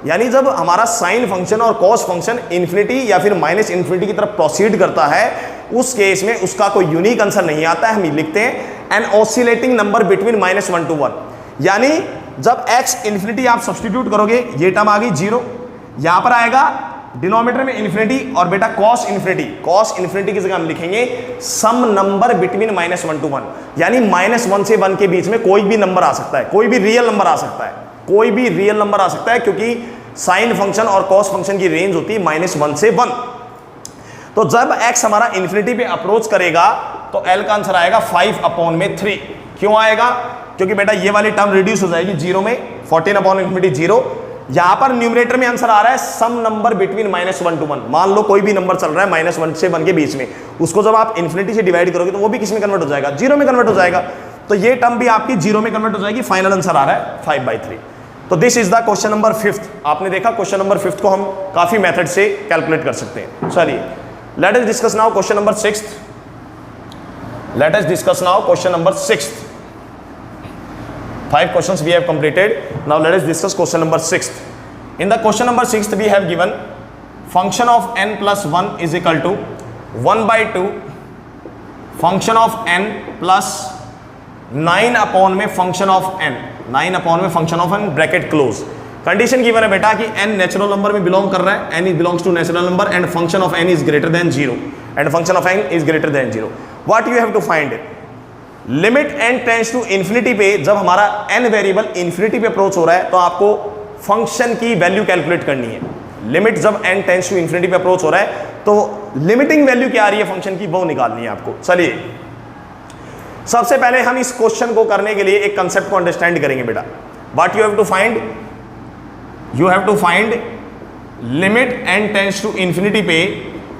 Speaker 1: यानी जब हमारा साइन फंक्शन और कॉस फंक्शन इंफिनिटी या फिर माइनस इंफिनिटी की तरफ प्रोसीड करता है उस केस में उसका कोई यूनिक आंसर नहीं आता है। हम लिखते हैं an oscillating number between -1 to 1, यानी जब x इंफिनिटी आप सब्सटीट्यूट करोगे, ये टर्म आ गई 0, यहां पर आएगा डिनोमिनेटर में इन्फिनिटी और बेटा cos इन्फिनिटी की जगह हम लिखेंगे सम नंबर बिटवीन -1 to 1, यानी -1 से 1 के बीच में कोई भी नंबर आ सकता है, कोई भी रियल नंबर आ सकता है, कोई भी रियल नंबर आ सकता है, क्योंकि साइन फंक्शन और कॉस फंक्शन की रेंज होती है -1 से 1। तो जब x हमारा इन्फिनिटी पे अप्रोच करेगा तो L का आंसर आएगा 5/3। क्यों आएगा? क्योंकि बेटा ये वाली टर्म रिड्यूस हो जाएगी 0 में, 14/∞ 0। यहां पर न्यूमरेटर में आंसर आ रहा है सम नंबर बिटवीन -1 to 1। मान लो कोई भी नंबर चल रहा है -1 से 1 के बीच में, उसको जब आप इन्फिनिटी से डिवाइड करोगे तो वो भी किस में कन्वर्ट हो जाएगा? 0 में कन्वर्ट हो जाएगा। तो ये टर्म भी आपकी 0 में कन्वर्ट हो जाएगी। फाइनल आंसर आ रहा है 5/3। तो this is the question number 5th। आपने देखा क्वेश्चन नंबर 5th को हम काफी मेथड से कैलकुलेट कर सकते हैं। चलिए let us discuss now question number 6th। Late us discuss now question number 6th। 5 questions we have completed. Now let us discuss question number 6th. In the question number 6th we have given function of n plus 1 is equal to 1/2 function of n plus 9 में function of n, 9 में function of n bracket close. Condition given है बेटा कि n natural number में belong कर रहा है, n belongs to natural number and function of n is greater than 0 and function of n is greater than 0। What you have to find? Limit n tends to infinity पे, जब हमारा n variable infinity पे approach हो रहा है तो आपको function की वैल्यू कैलकुलेट करनी है। लिमिट जब n टेंड्स टू इन्फिनिटी पे अप्रोच हो रहा है तो लिमिटिंग वैल्यू क्या आ रही है फंक्शन की, वो निकालनी है आपको। चलिए सबसे पहले हम इस क्वेश्चन को करने के लिए एक कंसेप्ट को अंडरस्टैंड करेंगे बेटा। What you have to find? You have to find limit n tends to infinity पे,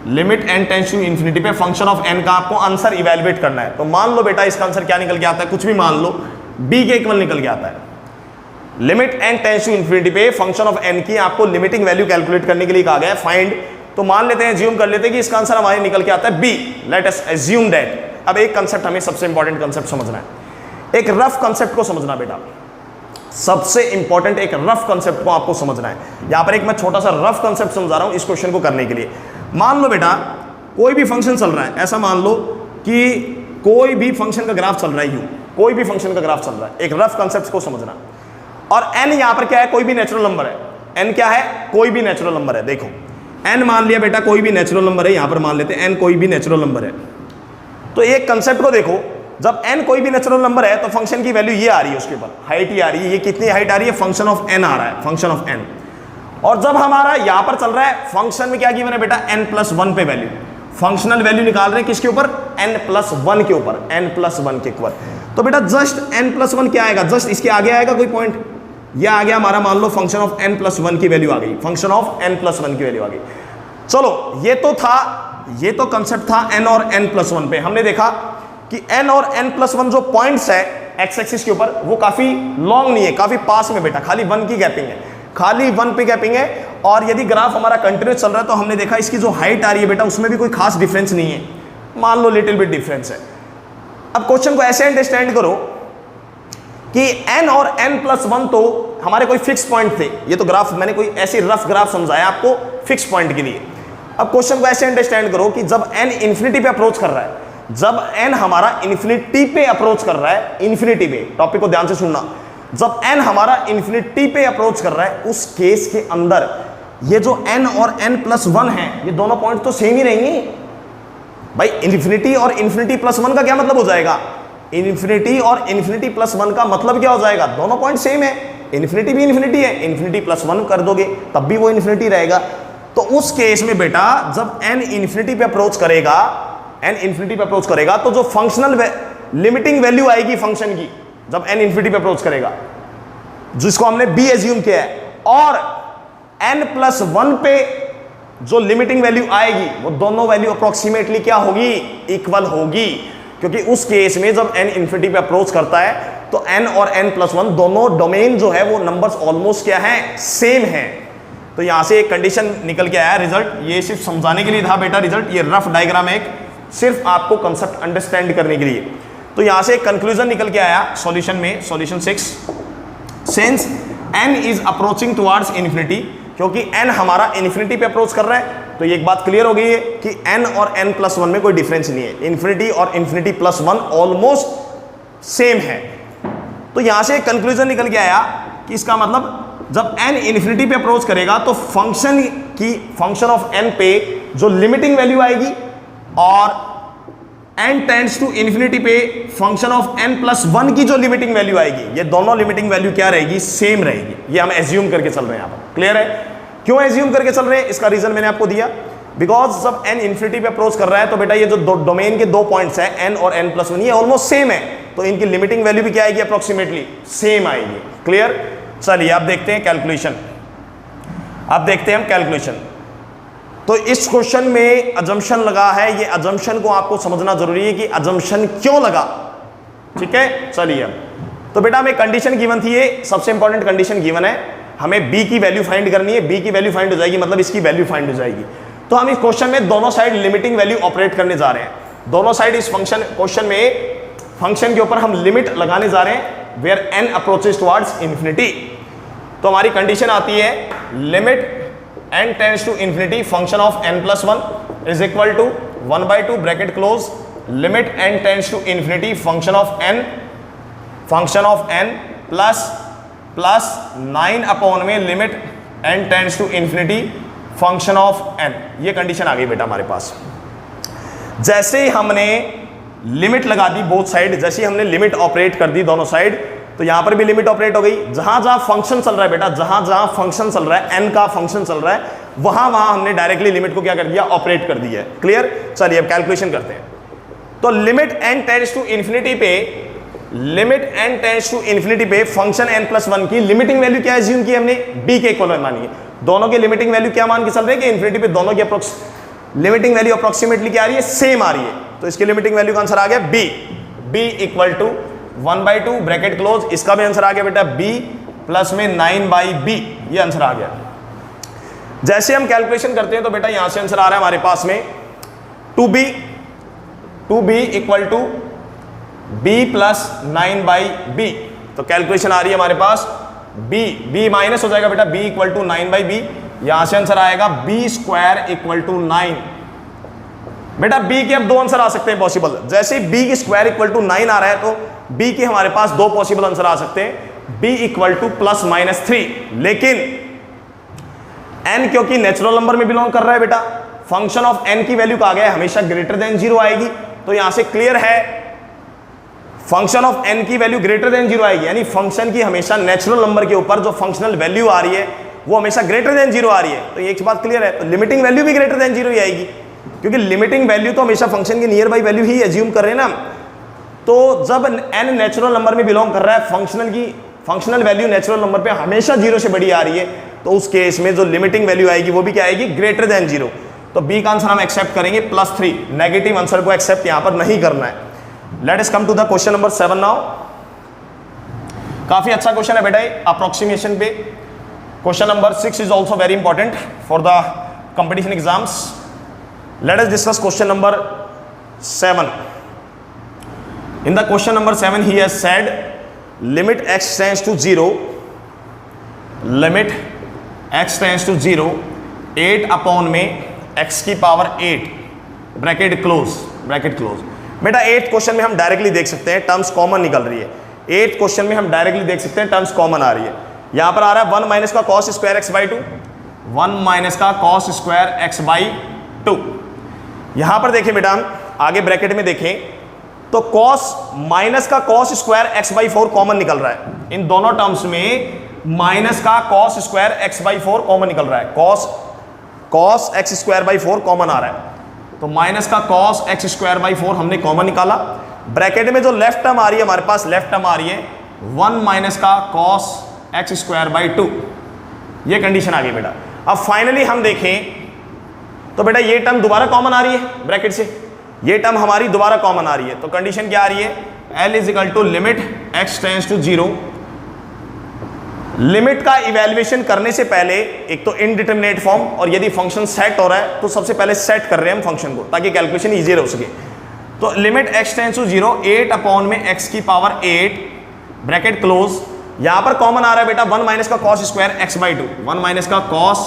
Speaker 1: limit n tends to infinity पे फंक्शन ऑफ n का आपको आंसर इवैल्यूएट करना है। तो मान लो बेटा इसका आंसर क्या निकल के आता है, कुछ भी मान लो, b के इक्वल निकल के आता है। Limit n tends to infinity पे फंक्शन ऑफ n की आपको लिमिटिंग वैल्यू कैलकुलेट करने के लिए कहा गया है फाइंड। तो मान लेते हैं, एज्यूम कर लेते हैं कि इसका आंसर हमारे निकल के आता है b। Let us assume that. अब एक कंसेप्ट हमें सबसे इंपॉर्टेंट कंसेप्ट समझना है, एक रफ कंसेप्ट को समझना बेटा। सबसे इंपॉर्टेंट एक रफ कंसेप्ट को आपको समझना है। यहां पर एक मैं छोटा सा रफ कंसेप्ट समझा रहा हूं इस क्वेश्चन को करने के लिए। मान लो बेटा कोई भी फंक्शन चल रहा है, ऐसा मान लो कि कोई भी फंक्शन का ग्राफ चल रहा है, यूं कोई भी फंक्शन का ग्राफ चल रहा है, एक रफ कंसेप्ट को समझना। और n यहां पर क्या है? कोई भी नेचुरल नंबर है। n क्या है? कोई भी नेचुरल नंबर है। देखो n मान लिया बेटा कोई भी नेचुरल नंबर है, यहां पर मान लेते हैं n कोई भी नेचुरल नंबर है। तो एक कंसेप्ट को देखो, जब n कोई भी नेचुरल नंबर है तो फंक्शन की वैल्यू ये आ रही है, उसके ऊपर हाइट ही आ रही है। ये कितनी हाइट आ रही है? फंक्शन ऑफ n आ रहा है, फंक्शन ऑफ n। और जब हमारा यहां पर चल रहा है फंक्शन में क्या गिवन है बेटा? n+1 पे वैल्यू, फंक्शनल वैल्यू निकाल रहे हैं किसके ऊपर? n+1 के ऊपर, n+1 के ऊपर। तो बेटा जस्ट n+1 क्या आएगा? जस्ट इसके आगे आएगा कोई पॉइंट, यह आ गया हमारा, मान लो फंक्शन ऑफ n+1 की वैल्यू आ गई, फंक्शन ऑफ n+1 की वैल्यू आ गई। चलो ये तो था, ये तो कंसेप्ट था n और n+1 पे। हमने देखा कि n और n+1 जो पॉइंट्स है एक्स एक्सिस के ऊपर वो काफी लॉन्ग नहीं है, काफी पास में बेटा, खाली 1 की गैपिंग है, खाली 1 पे गैपिंग है। और यदि ग्राफ हमारा कंटिन्यूस चल रहा है तो हमने देखा इसकी जो हाइट आ रही है बेटा उसमें भी कोई खास डिफरेंस नहीं है, मान लो लिटिल बिट डिफरेंस है। अब क्वेश्चन को ऐसे अंडरस्टैंड करो कि n और n+1 तो हमारे कोई फिक्स पॉइंट थे। ये तो ग्राफ मैंने कोई ऐसी रफ ग्राफ समझाया आपको फिक्स पॉइंट के लिए। अब क्वेश्चन को ऐसे अंडरस्टैंड करो कि जब n इंफिनिटी पे अप्रोच कर रहा है, जब n हमारा इन्फिनिटी पे अप्रोच कर रहा है, इन्फिनिटी पे, टॉपिक को ध्यान से सुनना, जब n हमारा इन्फिनिटी पे अप्रोच कर रहा है उस केस के अंदर ये जो n और n+1 है ये दोनों पॉइंट तो सेम ही रहेंगे भाई। इन्फिनिटी और इन्फिनिटी प्लस 1 का क्या मतलब हो जाएगा? इन्फिनिटी और इन्फिनिटी प्लस 1 का मतलब क्या हो जाएगा? दोनों पॉइंट सेम है, इन्फिनिटी भी इन्फिनिटी है, इन्फिनिटी +1 कर दोगे तब भी वो इन्फिनिटी रहेगा। तो उस केस में बेटा जब n इन्फिनिटी पे अप्रोच करेगा, n इन्फिनिटी पे अप्रोच करेगा तो जो फंक्शनल लिमिटिंग वैल्यू आएगी फंक्शन की, जब n इन्फिनिटी पे अप्रोच करेगा, जिसको हमने b एज्यूम किया है, और n+1 पे जो लिमिटिंग वैल्यू आएगी वो दोनों वैल्यू अप्रोक्सीमेटली क्या होगी? इक्वल होगी। क्योंकि उस केस में जब n इन्फिनिटी पे अप्रोच करता है तो n और n+1 दोनों डोमेन जो है वो नंबर्स ऑलमोस्ट क्या है? सेम है। तो यहां से एक कंडीशन निकल के आया रिजल्ट, ये सिर्फ समझाने के लिए था बेटा रिजल्ट, ये रफ डायग्राम है, सिर्फ आपको कंसेप्ट अंडरस्टैंड करने के लिए। तो यहां से एक कंक्लूजन निकल के आया सॉल्यूशन में, solution 6, since n is approaching towards infinity, क्योंकि n हमारा इन्फिनिटी पे अप्रोच कर रहा है तो ये एक बात क्लियर हो गई है कि n और n+1 में कोई डिफरेंस नहीं है, इन्फिनिटी और इन्फिनिटी प्लस 1 ऑलमोस्ट सेम है। तो यहां से कंक्लूजन निकल के आया कि इसका मतलब जब n इन्फिनिटी पे अप्रोच करेगा तो फंक्शन ऑफ n पे जो लिमिटिंग वैल्यू आएगी और n टेंड्स टू इन्फिनिटी पे फंक्शन ऑफ n+1 की जो लिमिटिंग वैल्यू आएगी, ये दोनों लिमिटिंग वैल्यू क्या रहेगी, सेम रहेगी। ये हम एज्यूम करके चल रहे हैं यहां पर, क्लियर है? क्यों एज्यूम करके चल रहे हैं, इसका रीजन मैंने आपको दिया। बिकॉज जब n इन्फिनिटी पे अप्रोच कर रहा है तो बेटा ये जो डोमेन के दो पॉइंट्स हैं n और n+1, ये ऑलमोस्ट सेम है, तो इनकी लिमिटिंग वैल्यू भी क्या आएगी, अप्रोक्सीमेटली सेम आएगी। क्लियर? चलिए आप देखते हैं कैलकुलेशन, अब देखते हैं हम कैलकुलेशन। तो इस क्वेश्चन में अजम्पशन लगा है, ये अजम्पशन को आपको समझना जरूरी है कि अजम्पशन क्यों लगा। ठीक है, चलिए अब तो बेटा हमें कंडीशन गिवन थी, ये सबसे इंपॉर्टेंट कंडीशन गिवन है, हमें b की वैल्यू फाइंड करनी है। b की वैल्यू फाइंड हो जाएगी मतलब इसकी वैल्यू फाइंड हो जाएगी। तो हम इस क्वेश्चन में दोनों साइड लिमिटिंग वैल्यू ऑपरेट करने जा रहे हैं। दोनों साइड इस क्वेश्चन में फंक्शन के ऊपर हम लिमिट लगाने जा रहे हैं where n approaches towards infinity. तो हमारी कंडीशन आती है limit n tends to infinity function of n+1 is equal to 1/2 bracket close limit n tends to infinity function of n plus 9 upon में limit n tends to infinity function of n। ये condition आ गई बेटा हमारे पास। जैसे ही हमने limit लगा दी both side, जैसे ही हमने लिमिट ऑपरेट कर दी दोनों साइड, तो यहां पर भी लिमिट ऑपरेट हो गई। जहां जहां फंक्शन चल रहा है बेटा, जहां जहां फंक्शन चल रहा है, n का फंक्शन चल रहा है, वहां वहां हमने डायरेक्टली लिमिट को क्या कर दिया, ऑपरेट कर दिया है। क्लियर? चलिए अब कैलकुलेशन करते हैं। तो limit n tends to infinity पे फंक्शन n+1 की लिमिटिंग वैल्यू क्या एज्यूम की हमने, b के इक्वल मानी है। दोनों की लिमिटिंग वैल्यू क्या मान के चल रहे हैं कि इन्फिनिटी पे दोनों की लिमिटिंग वैल्यू अप्रोक्सीमेटली क्या आ रही है, सेम आ रही है। तो इसकी लिमिटिंग वैल्यू का आंसर आ गया b equal to 1/2 bracket close. इसका भी आंसर आ गया बेटा b प्लस में 9/b, ये आंसर आ गया। जैसे हम कैलकुलेशन करते हैं तो बेटा यहां से आंसर आ रहा है हमारे पास में 2b equal to b plus 9/b। तो कैलकुलेशन आ रही है हमारे पास b माइनस हो जाएगा बेटा, b इक्वल टू 9/b। यहां से आंसर आएगा b² इक्वल टू 9। बेटा b के अब दो आंसर आ सकते हैं पॉसिबल। जैसे b की स्क्वायर इक्वल टू 9 आ रहा है तो b के हमारे पास दो पॉसिबल आंसर आ सकते हैं, b इक्वल टू +-3। लेकिन n क्योंकि नेचुरल नंबर में बिलोंग कर रहा है बेटा, फंक्शन ऑफ n की वैल्यू कहा गया है हमेशा ग्रेटर देन 0 आएगी। तो यहां से क्लियर है फंक्शन ऑफ n की वैल्यू ग्रेटर देन 0 आएगी, यानी फंक्शन की हमेशा नेचुरल नंबर के ऊपर जो फंक्शनल वैल्यू आ रही है वो हमेशा ग्रेटर देन 0 आ रही है। तो ये एक बात क्लियर है। तो लिमिटिंग वैल्यू भी ग्रेटर देन 0 ही आएगी, क्योंकि लिमिटिंग वैल्यू तो हमेशा फंक्शन की near by value he assume कर रहे हैं ना। तो जब n नेचुरल नंबर में बिलोंग कर रहा है, फंक्शनल वैल्यू नेचुरल नंबर पे हमेशा 0 से बड़ी आ रही है, तो उस केस में जो लिमिटिंग वैल्यू आएगी वो भी क्या आएगी, ग्रेटर देन 0। तो b का आंसर हम एक्सेप्ट करेंगे +3। नेगेटिव आंसर को एक्सेप्ट यहां पर नहीं करना है। Let us come to the question number 7 now. काफी अच्छा क्वेश्चन है बेटा अप्रोक्सीमेशन पे। Question number 6 is also very important for the competition exams. Let us discuss question number 7। In the question number 7 he has said limit x tends to 0, limit x tends to 0 8 upon में x की power 8 bracket close. बेटा 8th question में हम directly देख सकते हैं terms common निकल रही है। 8th क्वेश्चन में हम डायरेक्टली देख सकते हैं टर्म्स कॉमन आ रही है। यहां पर आ रहा है 1 माइनस का cos स्क्वायर x/2, 1 माइनस का cos स्क्वायर x/2। यहां पर देखें बेटा हम आगे ब्रैकेट में देखें तो cos माइनस का cos स्क्वायर x/4 कॉमन निकल रहा है। इन दोनों टर्म्स में माइनस का cos स्क्वायर x/4 कॉमन निकल रहा है। cos x²/4 कॉमन आ रहा है, तो माइनस का cos x²/4 हमने कॉमन निकाला। ब्रैकेट में जो लेफ्ट टर्म आ रही है हमारे पास, लेफ्ट टर्म आ रही है 1 माइनस का cos x²/2। ये कंडीशन आ गई बेटा। अब फाइनली हम देखें तो बेटा ये टर्म दोबारा कॉमन आ रही है ब्रैकेट से, ये टर्म हमारी दोबारा कॉमन आ रही है। तो कंडीशन क्या आ रही है, L is equal to limit x tends to 0। Limit का इवैल्यूएशन करने से पहले एक तो इनडिटरमिनेट फॉर्म, और यदि फंक्शन सेट हो रहा है तो सबसे पहले सेट कर रहे हैं हम फंक्शन को ताकि कैलकुलेशन इजी हो सके। तो limit x tends to 0 8 upon में x की पावर 8 ब्रैकेट क्लोज। यहां पर कॉमन आ रहा है बेटा 1 माइनस का cos स्क्वायर x/2, 1 माइनस का cos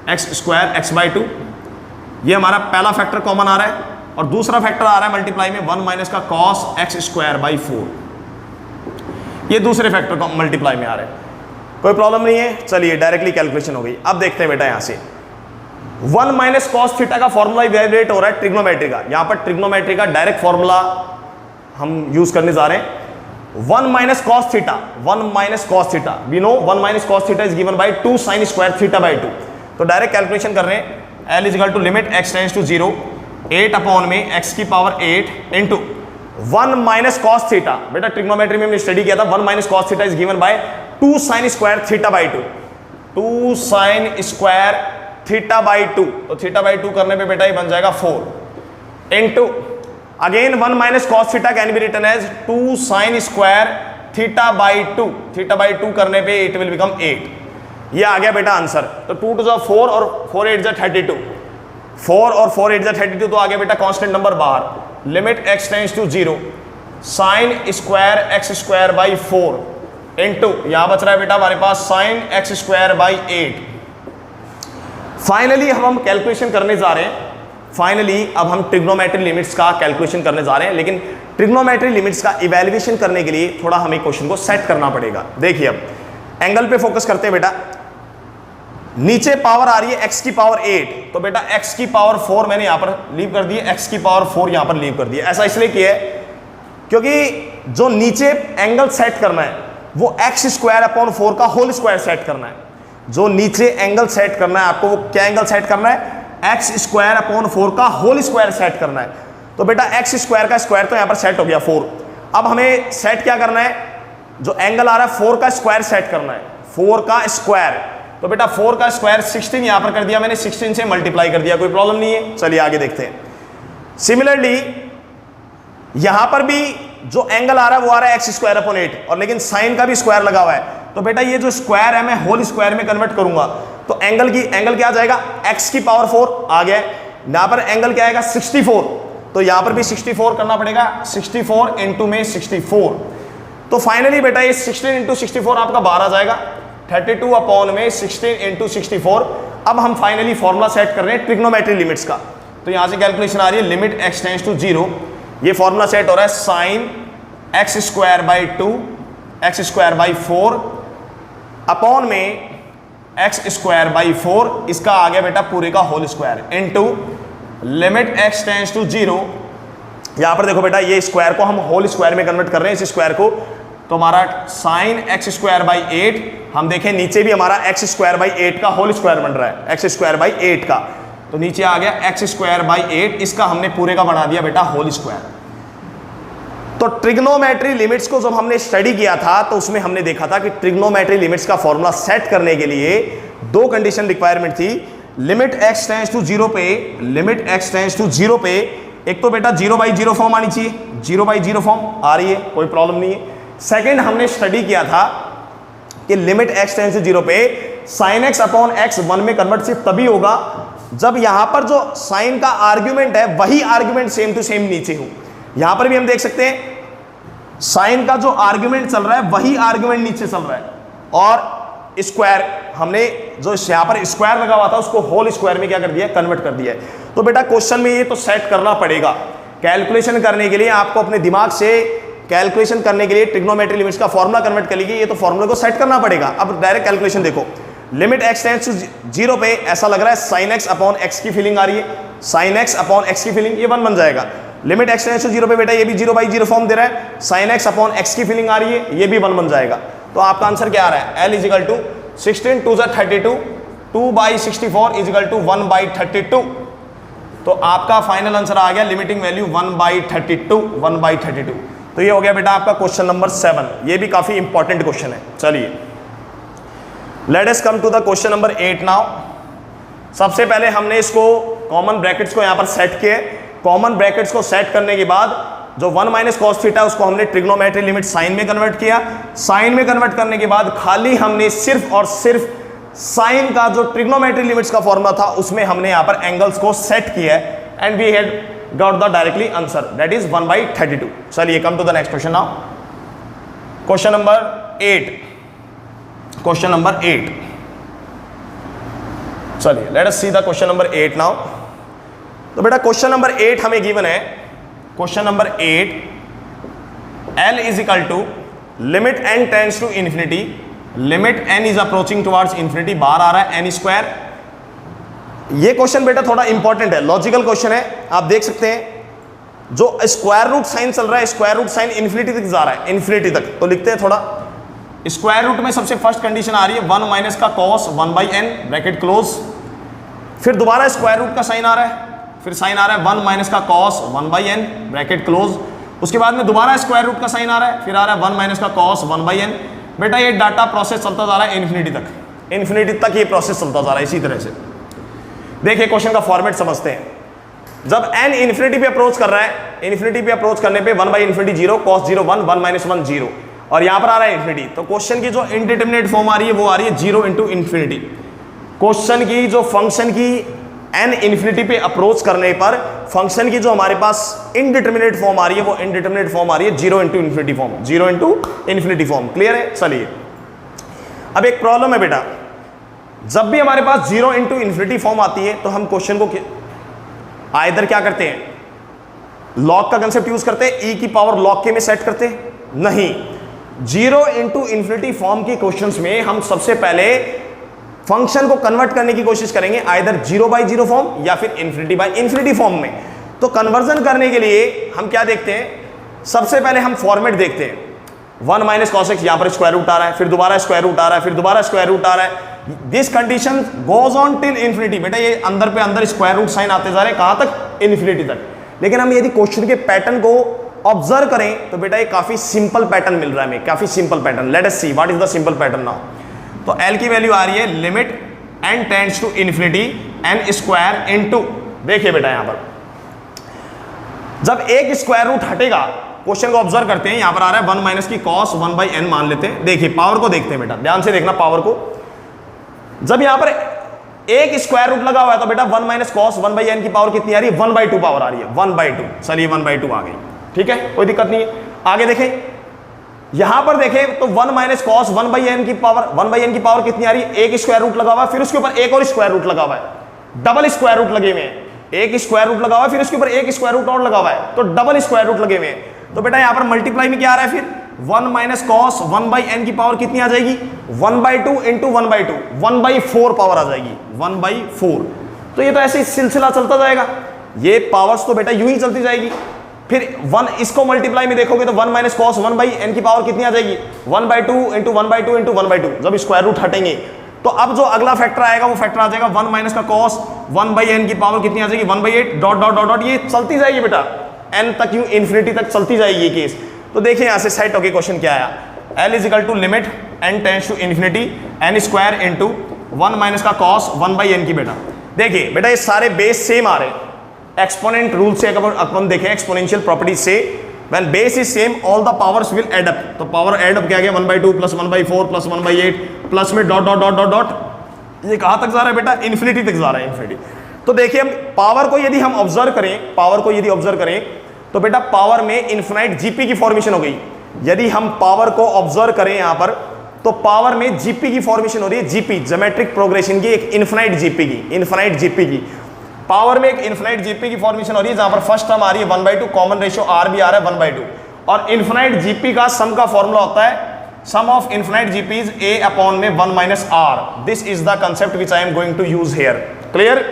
Speaker 1: x² x/2। ये हमारा पहला फैक्टर कॉमन आ रहा है और दूसरा फैक्टर आ रहा है मल्टीप्लाई में 1 माइनस का कॉस एक्स स्क्वायर बाई 4, ये दूसरे फैक्टर को मल्टीप्लाई में आ रहे हैं, कोई प्रॉब्लम नहीं है। चलिए डायरेक्टली कैलकुलेशन हो गई। अब देखते हैं बेटा यहां से 1 माइनस कॉस थीटा का फॉर्मूला इवैल्यूएट हो रहा है ट्रिग्नोमेट्री का, यहां पर ट्रिग्नोमेट्री का डायरेक्ट फॉर्मूला हम यूज करने जा रहे हैं। 1 minus cos theta, 1 minus cos theta, we know 1 minus cos theta is given by 2 sine square theta by 2। तो डायरेक्ट कैलकुलेशन कर रहे हैं, L is equal to limit x tends to 0 8 upon में x की power 8 into 1 minus cos theta. बेटा trigonometry में हमने study किया था, 1 minus cos theta is given by 2 sine square theta by 2, 2 sine square theta by 2, तो theta by 2 करने पे बेटा ये बन जाएगा 4 into again 1 minus cos theta can be written as 2 sine square theta by 2, theta by 2 करने पे it will become 8। ये आ गया बेटा आंसर। तो 2 टू 4 और 4 8 32, 4 और 4 8 32, तो आ गया बेटा कांस्टेंट नंबर बाहर। Limit x tends to 0 sine square x square by 4 into यहां बच रहा है बेटा हमारे पास sine x square by 8। Finally हम कैलकुलेशन करने जा रहे हैं, फाइनली अब हम ट्रिग्नोमेट्री लिमिट्स का कैलकुलेशन करने जा रहे हैं, लेकिन ट्रिग्नोमेट्री लिमिट्स का इवैल्यूएशन करने के लिए थोड़ा हमें क्वेश्चन को सेट करना पड़ेगा। देखिए अब एंगल पे फोकस करते हैं बेटा, नीचे पावर आ रही है x की पावर 8, तो बेटा x की पावर 4 मैंने यहां पर लीव कर दी है, x की पावर 4 यहां पर लीव कर दी है। ऐसा इसलिए किया है क्योंकि जो नीचे एंगल सेट करना है वो x स्क्वायर अपॉन 4 का होल स्क्वायर सेट करना है। जो नीचे एंगल सेट करना है आपको, वो क्या एंगल सेट करना है, एक्स स्क्वायर अपॉन 4 का होल स्क्वायर सेट करना है। तो बेटा एक्स स्क्वायर का स्क्वायर तो यहां पर सेट हो गया 4। अब हमें सेट क्या करना है, जो एंगल आ रहा है 4 का स्क्वायर सेट करना है, 4 का स्क्वायर। तो बेटा 4 का स्क्वायर 16 यहां पर कर दिया मैंने, 16 से मल्टीप्लाई कर दिया, कोई प्रॉब्लम नहीं है। चलिए आगे देखते हैं। सिमिलरली यहां पर भी जो एंगल आ रहा है वो आ रहा है एक्स स्क्वायर अपॉन 8, और लेकिन साइन का भी स्क्वायर लगा हुआ है। तो बेटा ये जो स्क्वायर है मैं होल स्क्वायर में कन्वर्ट करूंगा, तो एंगल क्या आ जाएगा, x की पावर 4 आ गया। यहां पर एंगल क्या आएगा 64, तो यहां पर भी 64 करना पड़ेगा, 64 इंटू में 64। तो फाइनली बेटा ये 16 इंटू 64 आपका 12 आ जाएगा, 32 अपॉन में 16 इंटू 64। अब हम फाइनली फॉर्मूला सेट कर रहे हैं ट्रिग्नोमेट्री लिमिट्स का। तो यहां से कैलकुलेशन आ रही है लिमिट x टेंड्स टू 0, ये फॉर्मूला सेट हो रहा है sine x square by 2 x square by 4 upon में एक्स स्क्वायर बाई 4, इसका आ गया बेटा पूरे का whole square into limit x tends to 0। यहां पर देखो बेटा ये स्क्वायर को हम होल स्क्वायर में कन्वर्ट कर रहे हैं, इस स्क्वायर को, तो हमारा साइन एक्स स्क्वायर बाई 8, हम देखें नीचे भी हमारा एक्स स्क्वायर बाई 8 का होल स्क्वायर बन रहा है, एक्स स्क्वायर बाई 8 का, तो नीचे आ गया एक्स स्क्वायर बाई 8, इसका हमने पूरे का बना दिया बेटा होल स्क्वायर। तो ट्रिग्नोमेट्री लिमिट्स को जब हमने स्टडी किया था तो उसमें हमने देखा था कि ट्रिग्नोमेट्री लिमिट्स का फॉर्मूला सेट करने के लिए दो कंडीशन रिक्वायरमेंट थी। लिमिट x टेंड्स टू 0 पे, लिमिट x टेंड्स टू 0 पे एक तो बेटा 0/0 फॉर्म आनी चाहिए, 0/0 फॉर्म आ रही है, कोई प्रॉब्लम नहीं है। सेकंड हमने स्टडी किया था कि लिमिट x टेंड्स टू 0 पे साइन x अपॉन x 1 में कन्वर्ट सिर्फ तभी होगा जब यहां पर जो साइन का आर्ग्यूमेंट है वही आर्ग्यूमेंट सेम टू सेम नीचे हो। यहां पर भी हम देख सकते हैं साइन का जो आर्ग्यूमेंट चल रहा है वही आर्ग्यूमेंट नीचे चल रहा है, और स्क्वायर हमने जो यहां पर स्क्वायर लगा हुआ था उसको होल स्क्वायर में क्या कर दिया, कन्वर्ट कर दिया है। तो बेटा क्वेश्चन में ये तो सेट करना पड़ेगा। कैलकुलेशन करने के लिए आपको अपने दिमाग से कैलकुलेशन करने के लिए ट्रिग्नोमेट्री लिमिट्स का फॉर्मूला कन्वर्ट कर लीजिए, ये तो फॉर्मूला को सेट करना पड़ेगा। अब डायरेक्ट कैलकुलेशन देखो, लिमिट x टेंड्स टू 0 पे ऐसा लग रहा है साइन x अपॉन x की फीलिंग आ रही है, साइन x अपॉन x की फीलिंग, ये 1 बन जाएगा। लिमिट x टेंड्स टू 0 पे बेटा ये भी 0/0 फॉर्म दे रहा है, साइन x अपॉन x की फीलिंग आ रही है, ये भी 1 बन जाएगा। तो आपका आंसर क्या आ रहा है, L is equal to 16 2 32, 2/64 is equal to 1/32। तो आपका फाइनल आंसर आ गया लिमिटिंग वैल्यू 1/32। तो ये हो गया बेटा आपका क्वेश्चन नंबर 7। ये भी काफी इंपॉर्टेंट क्वेश्चन है। चलिए let us come to the question number 8 now. सबसे पहले हमने इसको कॉमन ब्रैकेट्स को यहां पर सेट किए। कॉमन ब्रैकेट्स को सेट करने के बाद जो 1 माइनस कॉस थीटा उसको हमने ट्रिग्नोमेट्री लिमिट साइन में कन्वर्ट किया। साइन में कन्वर्ट करने के बाद खाली हमने सिर्फ और सिर्फ साइन का जो ट्रिग्नोमेट्री लिमिट्स का फॉर्मूला था उसमें हमने यहां पर एंगल्स को सेट किया है, and we had got the directly answer that is 1/32। चलिए come to the next question now. Question number 8। Question number 8, चलिए let us see the question number 8 now. तो बेटा क्वेश्चन नंबर 8 हमें गिवन है, question number 8, L is equal to limit n tends to infinity, limit n is approaching towards infinity, बाहर आ रहा है n square. ये क्वेश्चन बेटा थोड़ा इंपॉर्टेंट है, लॉजिकल क्वेश्चन है। आप देख सकते हैं जो स्क्वायर रूट साइन चल रहा है, स्क्वायर रूट साइन इंफिनिटी तक जा रहा है, इंफिनिटी तक। तो लिखते हैं थोड़ा, स्क्वायर रूट में सबसे फर्स्ट कंडीशन आ रही है 1 माइनस का कॉस 1/n ब्रैकेट क्लोज, फिर दोबारा स्क्वायर रूट का साइन आ रहा है, फिर साइन आ रहा है 1 माइनस का कॉस 1/n ब्रैकेट क्लोज, उसके बाद में दोबारा स्क्वायर रूट का साइन आ रहा है, फिर आ रहा है 1 माइनस का कॉस 1/n। बेटा ये डाटा प्रोसेस चलता जा रहा है इंफिनिटी तक, इंफिनिटी तक ये प्रोसेस चलता जा रहा है इसी तरह से। देखिए क्वेश्चन का फॉर्मेट समझते हैं। जब n इंफिनिटी पे अप्रोच कर रहा है, इंफिनिटी पे अप्रोच करने पे 1/infinity 0, cos 0 1, 1 माइनस 1 0, और यहां पर आ रहा है इंफिनिटी, तो क्वेश्चन की जो इंडिटरमिनेट फॉर्म आ रही है वो आ रही है 0 इंटू इंफिनिटी। क्वेश्चन की जो फंक्शन की n इंफिनिटी पे अप्रोच करने पर फंक्शन की जो हमारे पास इनडिटरमिनेट फॉर्म आ रही है वो इनडिटरमिनेट फॉर्म आ रही है 0 into infinity form, 0 into infinity form. Clear है? चलिए अब एक प्रॉब्लम है बेटा, जब भी हमारे पास 0 इंटू इंफिनिटी फॉर्म आती है तो हम क्वेश्चन को आइदर क्या करते हैं, लॉग का कंसेप्ट यूज करते हैं, e की पावर लॉग के में सेट करते हैं, नहीं, 0 इंटू इंफिनिटी फॉर्म की क्वेश्चंस में हम सबसे पहले फंक्शन को कन्वर्ट करने की कोशिश करेंगे आइदर 0/0 फॉर्म या फिर इंफिनिटी बाय इंफिनिटी फॉर्म में। तो कन्वर्जन करने के लिए हम क्या देखते हैं, सबसे पहले हम फॉर्मेट देखते हैं, 1 माइनस कॉस एक्स, यहां पर स्क्वायर रूट आ रहा है, फिर दोबारा स्क्वायर रूट आ रहा है, फिर दोबारा स्क्वायर रूट आ रहा है, this condition goes on till infinity. बेटा ये अंदर पे अंदर स्क्वायर रूट साइन आते जा रहे हैं, कहां तक, इंफिनिटी तक। लेकिन हम यदि क्वेश्चन के पैटर्न को ऑब्जर्व करें तो बेटा ये काफी सिंपल पैटर्न मिल रहा है हमें, काफी simple pattern. Let us see what is the simple pattern now. तो L की वैल्यू आ रही है limit n tends to infinity n square into, देखिए बेटा यहां पर जब एक स्क्वायर रूट हटेगा, क्वेश्चन को ऑब्जर्व करते हैं, यहां पर आ रहा है 1 माइनस की कॉस 1/n मान लेते हैं। देखिए पावर को देखते हैं बेटा, ध्यान से देखना पावर को। जब यहां पर एक स्क्वायर रूट लगा हुआ है तो बेटा 1 माइनस कॉस 1/n की पावर कितनी आ रही है, 1/2 पावर आ रही है, 1/2। चलिए 1/2 आ गई, ठीक है, कोई दिक्कत नहीं है। आगे देखें, यहां पर देखें तो 1 माइनस कॉस 1/n की पावर कितनी आ रही है, एक स्क्वायर रूट लगा हुआ है, फिर उसके ऊपर एक और स्क्वायर रूट लगा हुआ है, डबल स्क्वायर रूट लगे हुए हैं, एक स्क्वायर रूट लगा हुआ है, फिर उसके ऊपर एक स्क्वायर रूट और लगा हुआ है, तो डबल स्क्वायर रूट लगे हुए हैं। तो बेटा यहां पर मल्टीप्लाई में क्या आ रहा है, फिर 1 माइनस कॉस 1/n की पावर कितनी आ जाएगी, 1/2 इंटू 1/2, 1/4 पावर आ जाएगी, 1/4। तो ये तो ऐसे ही सिलसिला चलता जाएगा, ये पावर्स तो बेटा यूं ही चलती जाएगी। फिर 1 इसको मल्टीप्लाई में देखोगे तो 1 माइनस कॉस 1/n की पावर कितनी आ जाएगी, 1/2 इंटू 1/2 इंटू 1/2। जब स्क्वायर रूट हटेंगे तो अब जो अगला फैक्टर आएगा वो फैक्टर आ जाएगा 1 माइनस का कॉस 1/n की पावर कितनी आ जाएगी, 1/8 डॉट डॉट डॉट डॉट, ये चलती जाएगी बेटा n तक, यूं इंफिनिटी तक चलती जाएगी ये केस। तो देखिए यहां से सेट होके क्वेश्चन क्या आया, L is equal to limit n tends to infinity n square into 1 minus का कॉस 1/n की। बेटा देखिए बेटा ये सारे बेस सेम आ रहे हैं, एक्सपोनेंट रूल से अपन देखें, एक्सपोनेंशियल प्रॉपर्टी से, when base is same all the powers will add up. तो पावर ऐड अप क्या गया, 1/2 प्लस 1/4 प्लस 1/8 प्लस में dot dot dot dot dot, ये कहां तक जा रहा है बेटा, इंफिनिटी तक जा रहा है, इंफिनिटी। तो देखिए हम पावर को यदि हम ऑब्जर्व करें, पावर को यदि ऑब्जर्व करें तो बेटा पावर में इनफिनाइट जीपी की फॉर्मेशन हो गई। यदि हम पावर को ऑब्जर्व करें यहां पर तो पावर में जीपी की फॉर्मेशन हो रही है, जीपी ज्योमेट्रिक प्रोग्रेशन की, एक इनफिनाइट जीपी की, इनफिनाइट जीपी की पावर में एक इनफिनाइट जीपी की फॉर्मेशन हो रही है, जहां पर फर्स्ट टर्म आ रही है 1/2, कॉमन रेशियो आर भी आ रहा है 1/2, और इनफिनाइट जीपी का सम का फॉर्मूला होता है sum of infinite GP is a upon में 1 minus r. This is the concept which I am going to use here. Clear?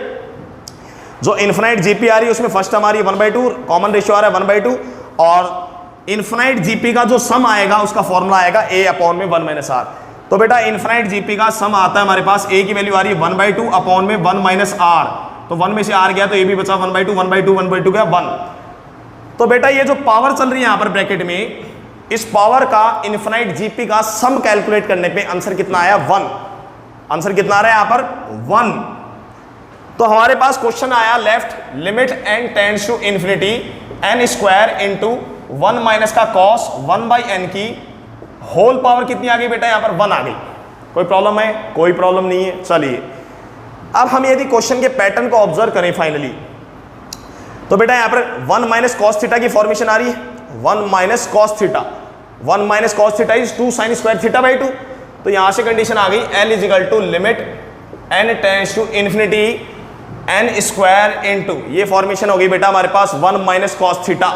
Speaker 1: जो इनफिनाइट जीपी आ रही है उसमें फर्स्ट टर्म आ रही है 1/2, कॉमन रेशियो आ रहा है 1/2, और इनफिनाइट जीपी का जो सम आएगा उसका फॉर्मूला आएगा a अपॉन में 1 माइनस आर। तो बेटा इनफिनाइट जीपी का सम आता है हमारे पास, a की वैल्यू आ रही है 1/2 अपॉन में 1 माइनस आर, तो 1 में से r गया तो ये भी बचा 1/2, 1/2 1/2 गया 1। तो बेटा ये जो पावर चल रही है यहां पर ब्रैकेट में, इस पावर का इनफिनाइट जीपी का सम कैलकुलेट करने पे आंसर कितना आया, 1। आंसर कितना आ रहा है यहां पर, 1। तो हमारे पास क्वेश्चन आया left limit n tends to infinity n square into 1 minus का कॉस 1/n की होल पावर कितनी आ गई बेटा, यहां पर 1 आ गई। कोई प्रॉब्लम है? कोई प्रॉब्लम नहीं है। चलिए अब हम यदि क्वेश्चन के पैटर्न को ऑब्जर्व करें फाइनली, तो बेटा यहां पर 1 माइनस कॉस थीटा की फॉर्मेशन आ रही है, 1 minus cos theta, 1 minus cos theta is 2 sine square theta. तो यहां से कंडीशन आ गई L is equal to limit n tends to infinity n square into, ये फॉर्मेशन हो गई बेटा हमारे पास 1 minus cos theta.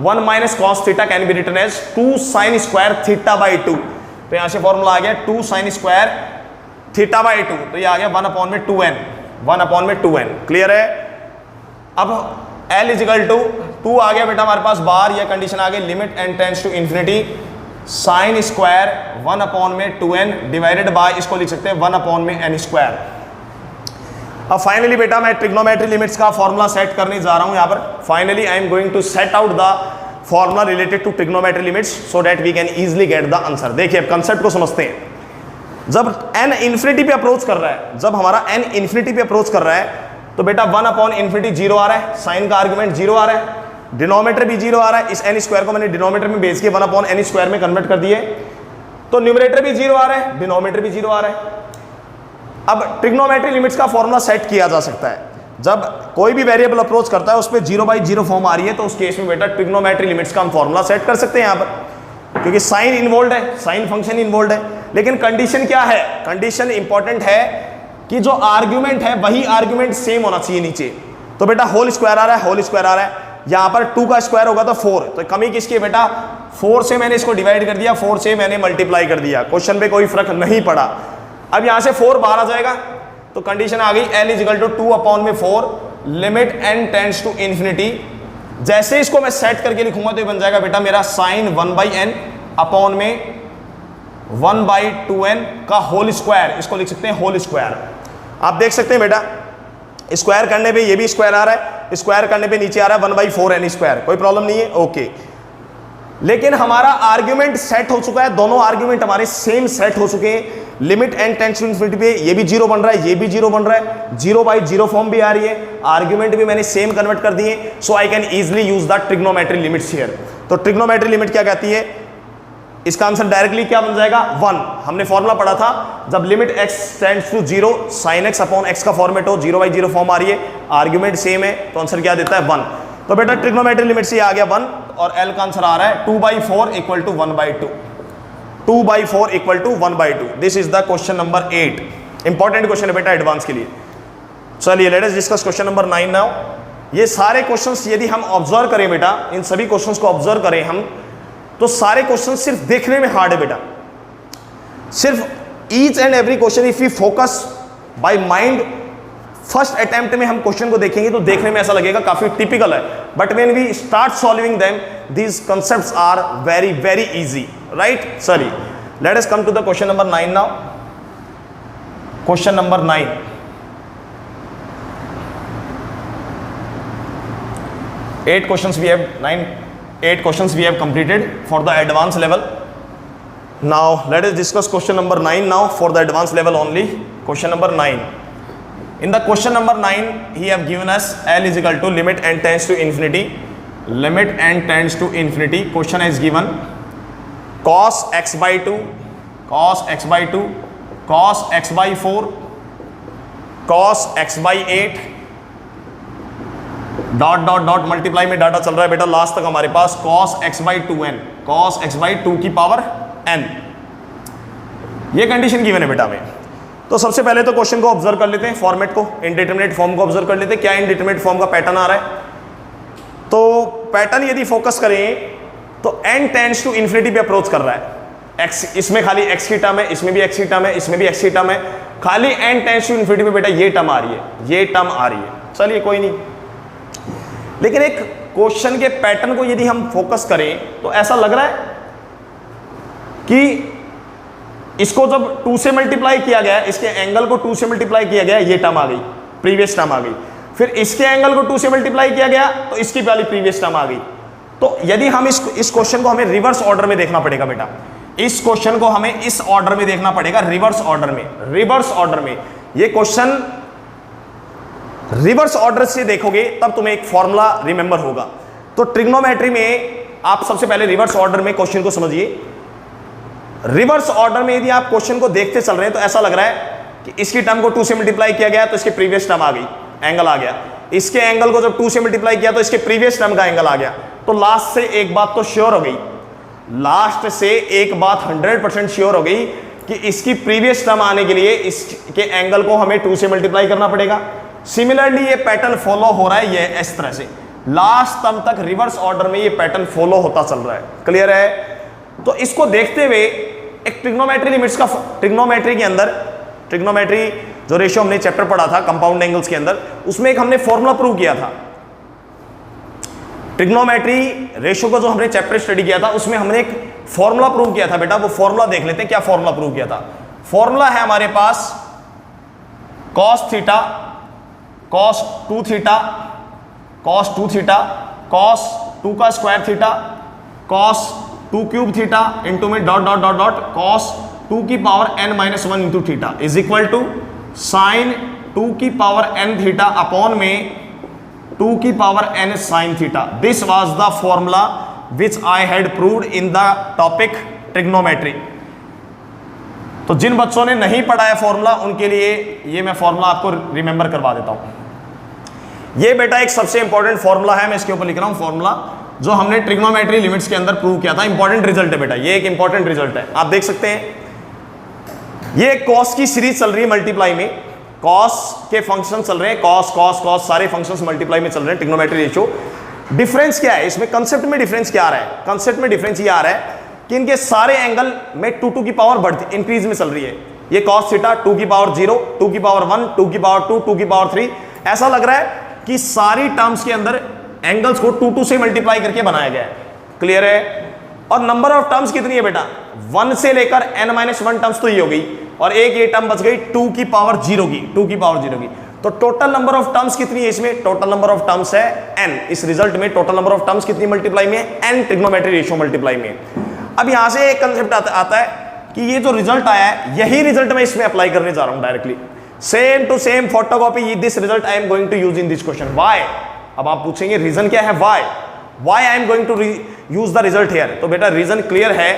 Speaker 1: 1 minus cos theta can be written as 2 sine square theta by 2। तो यहां से फॉर्मूला आ गया 2 साइन स्क्वायर थीटा बाई 2, तो ये आ गया 1/2n, 1/2n। क्लियर है? अब L इजिकल टू 2 आ गया बेटा हमारे पास बाहर, यह कंडीशन आ गई limit n tends to infinity sine square 1/2n divided by, इसको लिख सकते हैं 1/n स्क्वायर। अब फाइनली बेटा मैं ट्रिग्नोमेट्री लिमिट्स का फॉर्मूला सेट करने जा रहा हूं यहां पर। Finally I am going to set out the formula related to trigonometry limits so that we can easily get the answer. देखिए अब कंसेप्ट को समझते हैं। जब n इंफिनिटी पे अप्रोच कर रहा है, जब हमारा n इंफिनिटी पे अप्रोच कर रहा है, तो बेटा 1/∞ 0 आ रहा है, साइन का आर्गुमेंट 0 आ रहा है, डिनोमिनेटर भी 0 आ रहा है। इस n स्क्वायर को मैंने डिनोमिनेटर में बेच के 1/n स्क्वायर में कन्वर्ट कर दिए, तो न्यूमरेटर भी 0 आ रहा है, डिनोमिनेटर भी 0 आ रहा है। अब ट्रिग्नोमेट्री लिमिट्स का फॉर्मूला सेट किया जा सकता है। जब कोई भी वेरिएबल अप्रोच करता है उस पर 0/0 फॉर्म आ रही है, तो उस केस में बेटा ट्रिग्नोमेट्री लिमिट्स का हम फॉर्मूला सेट कर सकते हैं यहाँ पर, क्योंकि साइन इन्वॉल्व है, साइन फंक्शन इन्वॉल्व है। लेकिन कंडीशन क्या है? कंडीशन इंपॉर्टेंट है कि जो आर्ग्यूमेंट है वही आर्ग्यूमेंट सेम होना चाहिए नीचे। तो बेटा होल स्क्वायर आ रहा है, होल स्क्वायर आ रहा है, यहाँ पर 2 का स्क्वायर होगा तो 4, तो कमी किसकी है बेटा? 4 से मैंने इसको डिवाइड कर दिया, 4 से मैंने मल्टीप्लाई कर दिया, क्वेश्चन पे कोई फर्क नहीं पड़ा। अब यहां से 4 बाहर आ जाएगा, तो कंडीशन आ गई L is equal to 2/4 limit n tends to infinity. जैसे इसको मैं सेट करके लिखूंगा तो ये बन जाएगा बेटा मेरा साइन 1/n अपॉन में 1/2n का होल स्क्वायर, इसको लिख सकते हैं होल स्क्वायर। आप देख सकते हैं बेटा स्क्वायर करने पे ये भी स्क्वायर आ रहा है, स्क्वायर करने पे नीचे आ रहा है 1/4n स्क्वायर, कोई प्रॉब्लम नहीं है, ओके। लेकिन हमारा आर्ग्यूमेंट सेट हो चुका है, दोनों आर्ग्यूमेंट हमारे सेम सेट हो चुके हैं। Limit n tends to infinity पे ये भी 0 बन रहा है, ये भी 0 बन रहा है, 0/0 फॉर्म भी आ रही है, आर्ग्यूमेंट भी मैंने सेम कन्वर्ट कर दिए, so I can easily use the trigonometry limits here. तो ट्रिग्नोमेट्री लिमिट क्या कहती है? इसका आंसर डायरेक्टली क्या बन जाएगा? 1। हमने फॉर्मूला पढ़ा था, जब limit x tends to 0 sin x upon x का फॉर्मेट हो, 0/0 फॉर्म आ रही है, आर्ग्यूमेंट सेम है, तो आंसर क्या देता है? 1। तो बेटा ट्रिग्नोमेट्री लिमिट से आ गया 1, और L का आंसर आ रहा है 2/4 equal to 1/2। 2/4 equal to 1/2। This is the question number 8। Important question है बेटा एडवांस के लिए। चलिए let us discuss question number 9 now. ये सारे क्वेश्चंस यदि हम ऑब्जर्व करें बेटा, इन सभी क्वेश्चंस को ऑब्जर्व करें हम, तो सारे क्वेश्चन सिर्फ देखने में हार्ड है बेटा। सिर्फ each and every question if you focus by mind, first attempt में हम क्वेश्चन को देखेंगे तो देखने में ऐसा लगेगा काफी टिपिकल है, but when we start solving them these concepts are very very easy, right? चलिए let us come to the question number 9 now. Question number 9, eight questions we have completed for the advanced level. Now let us discuss question number 9 now for the advanced level only. Question number 9. In the question number 9 he have given us L is equal to limit n tends to infinity, limit n tends to infinity. Question is given cos x by 2, cos x by 2, cos x by 4, cos x by 8, dot dot dot multiply में data चल रहा है बेटा last तक हमारे पास cos x by 2n, cos x by 2 की power n। ये कंडीशन गिवन है बेटा में। तो सबसे पहले तो क्वेश्चन को ऑब्जर्व कर लेते हैं, फॉर्मेट को, इनडिटरमिनेट फॉर्म को ऑब्जर्व कर लेते हैं। क्या इनडिटरमिनेट फॉर्म का पैटर्न आ रहा है? तो पैटर्न यदि फोकस करें तो n टेंड्स टू इंफिनिटी पे अप्रोच कर रहा है। x, इसमें खाली x की टर्म है, इसमें भी x की टर्म है, इसमें भी x की टर्म है, खाली n टेंड्स टू इंफिनिटी पे बेटा ये टर्म आ रही है, ये टर्म आ रही है। चलिए कोई नहीं, लेकिन एक क्वेश्चन के पैटर्न को यदि हम फोकस करें तो ऐसा लग रहा है कि इसको जब 2 से मल्टीप्लाई किया गया, इसके एंगल को 2 से मल्टीप्लाई किया गया, ये टर्म आ गई, प्रीवियस टर्म आ गई। फिर इसके एंगल को 2 से मल्टीप्लाई किया गया तो इसकी पहली प्रीवियस टर्म आ गई। तो यदि हम इस क्वेश्चन को हमें रिवर्स ऑर्डर में देखना पड़ेगा बेटा, इस क्वेश्चन को हमें इस ऑर्डर में देखना पड़ेगा, रिवर्स ऑर्डर में। रिवर्स ऑर्डर में ये क्वेश्चन रिवर्स ऑर्डर से देखोगे तब तुम्हें एक फॉर्मूला रिमेंबर होगा। तो ट्रिग्नोमेट्री में आप सबसे पहले रिवर्स ऑर्डर में क्वेश्चन को समझिए। रिवर्स ऑर्डर में यदि आप क्वेश्चन को देखते चल रहे हैं तो ऐसा लग रहा है कि इसकी टर्म को 2 से मल्टीप्लाई किया गया तो इसकी प्रीवियस टर्म आ गई, एंगल आ गया। इसके एंगल को जब 2 से मल्टीप्लाई किया तो इसके प्रीवियस टर्म का एंगल आ गया। तो लास्ट से एक बात तो श्योर हो गई, लास्ट से एक बात 100% श्योर हो गई कि इसकी प्रीवियस टर्म आने के लिए इसके एंगल को हमें 2 से मल्टीप्लाई करना पड़ेगा। सिमिलरली ये पैटर्न फॉलो हो रहा है, ये इस तरह से लास्ट टर्म तक रिवर्स ऑर्डर में ये पैटर्न फॉलो होता चल रहा है। क्लियर है? तो इसको देखते हुए एक ट्रिग्नोमेट्री लिमिट्स का, ट्रिग्नोमेट्री के अंदर, ट्रिग्नोमेट्री जो रेशियो हमने चैप्टर पढ़ा था कंपाउंड एंगल्स के अंदर, उसमें एक हमने फॉर्मूला प्रूव किया था। ट्रिग्नोमेट्री रेशियो को जो हमने चैप्टर स्टडी किया था उसमें हमने एक फॉर्मूला प्रूव किया था बेटा। वो फॉर्मूला देख लेते हैं, क्या फॉर्मूला प्रूव किया था। फॉर्मूला है हमारे पास cos theta, cos 2 theta, cos 2 theta, cos 2 का square theta, cos 2 cube theta into में dot dot dot dot cos 2 की power n-1 into theta is equal to sine 2 की पावर n थीटा अपॉन में 2 की power n sine theta. This was the formula which I had proved in the topic trigonometry. तो जिन बच्चों ने नहीं पढ़ा है फॉर्मूला, उनके लिए ये मैं फॉर्मूला आपको रिमेंबर करवा देता हूं। ये बेटा एक सबसे इंपॉर्टेंट फॉर्मूला है, मैं इसके ऊपर लिख रहा हूं फॉर्मूला, जो हमने ट्रिग्नोमेट्री लिमिट्स के अंदर प्रूव किया था। इंपॉर्टेंट रिजल्ट है बेटा, ये एक इंपॉर्टेंट रिजल्ट है। आप देख सकते हैं ये कॉस की सीरीज चल रही है मल्टीप्लाई में, कॉस के फंक्शन चल रहे हैं, कॉस कॉस कॉस सारे फंक्शंस मल्टीप्लाई में चल रहे हैं ट्रिग्नोमेट्री रेशियो। डिफरेंस क्या है इसमें, कंसेप्ट में डिफरेंस क्या आ रहा है? कंसेप्ट में डिफरेंस ये आ रहा है कि इनके सारे एंगल में 2 की पावर बढ़ती इंक्रीज में चल रही है। ये cos थीटा 2 की पावर 0, 2 की पावर 1, 2 की पावर 2, 2 की पावर 3, ऐसा लग रहा है कि सारी टर्म्स के अंदर एंगल्स को 2 से मल्टीप्लाई करके बनाया गया है। क्लियर है? और नंबर ऑफ टर्म्स कितनी है बेटा? 1 से लेकर n-1 टर्म्स तो ये हो गई, और एक ये टर्म बच गई 2 की पावर 0 की, 2 की पावर 0 की। तो टोटल नंबर ऑफ टर्म्स कितनी है इसमें? टोटल नंबर ऑफ टर्म्स है n। इस रिजल्ट में टोटल नंबर ऑफ टर्म्स कितनी मल्टीप्लाई में है? n ट्रिग्नोमेट्री रेशियो मल्टीप्लाई में। अब यहां से एक कंसेप्ट आता है कि ये जो रिजल्ट आया है, यही रिजल्ट मैं इसमें अप्लाई करने जा रहा हूं directly, same to same photocopy this result I am going to use in this question. Why? अब आप पूछेंगे रीजन क्या है, why I am going to use the result here. तो बेटा रीजन क्लियर है,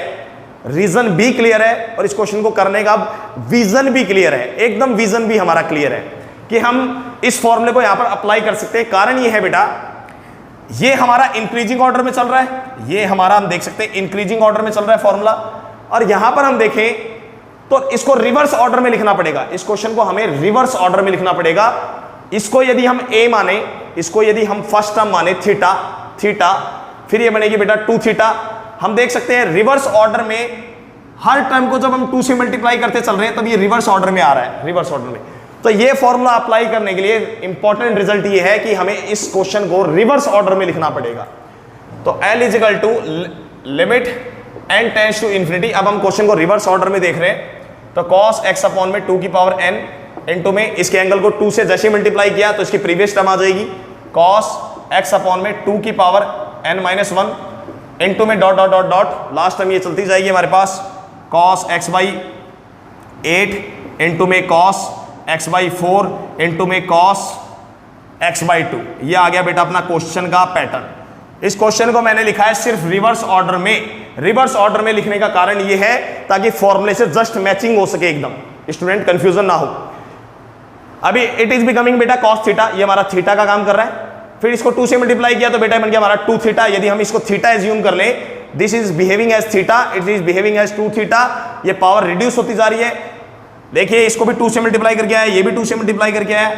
Speaker 1: रीजन भी क्लियर है, और इस क्वेश्चन को करने का विजन भी क्लियर है, एकदम विजन भी हमारा क्लियर है कि हम इस फॉर्मूले को यहां पर अप्लाई कर सकते हैं। कारण ये है बेटा, ये हमारा इंक्रीजिंग ऑर्डर में चल रहा है, ये हमारा हम देख सकते हैं इंक्रीजिंग ऑर्डर में चल रहा है फॉर्मूला, और यहां पर हम देखें तो इसको रिवर्स ऑर्डर में लिखना पड़ेगा। इस क्वेश्चन को हमें रिवर्स ऑर्डर में लिखना पड़ेगा। इसको यदि हम a माने, इसको यदि हम फर्स्ट टर्म माने थीटा, थीटा, फिर ये बनेगी बेटा 2 थीटा। हम देख सकते हैं रिवर्स ऑर्डर में हर टर्म को जब हम 2 से मल्टीप्लाई करते चल रहे हैं तब ये रिवर्स ऑर्डर में आ रहा है, रिवर्स ऑर्डर में। तो ये फॉर्मूला अप्लाई करने के लिए इंपॉर्टेंट रिजल्ट ये है कि हमें इस क्वेश्चन को रिवर्स ऑर्डर में लिखना पड़ेगा। तो L is equal to limit n tends to infinity. अब हम क्वेश्चन को रिवर्स ऑर्डर में देख रहे हैं, तो cos x अपॉन में 2 की पावर n इंटू में इसके एंगल को 2 से जैसे मल्टीप्लाई किया तो इसकी प्रीवियस टर्म आ जाएगी cos x अपॉन में 2 की पावर n-1 इंटू में dot dot dot dot last term ये चलती जाएगी हमारे पास cos x बाई 8 इंटू में cos x बाई 4 इंटू में cos x बाई 2। ये आ गया बेटा अपना क्वेश्चन का पैटर्न। इस क्वेश्चन को मैंने लिखा है सिर्फ रिवर्स ऑर्डर में। रिवर्स ऑर्डर में लिखने का कारण ये है ताकि फॉर्मूले से जस्ट मैचिंग हो सके, एकदम स्टूडेंट कंफ्यूजन ना हो। अभी इट इज बिकमिंग बेटा cos थीटा, ये हमारा थीटा का काम कर रहा है, फिर इसको 2 से मल्टीप्लाई किया तो बेटा बन गया हमारा 2 थीटा। यदि हम इसको थीटा एज्यूम कर लें, this is behaving as theta, it is behaving as 2 theta, ये पावर रिड्यूस होती जा रही है। देखिए इसको भी 2 से मल्टीप्लाई करके आया, ये भी 2 से मल्टीप्लाई करके आया,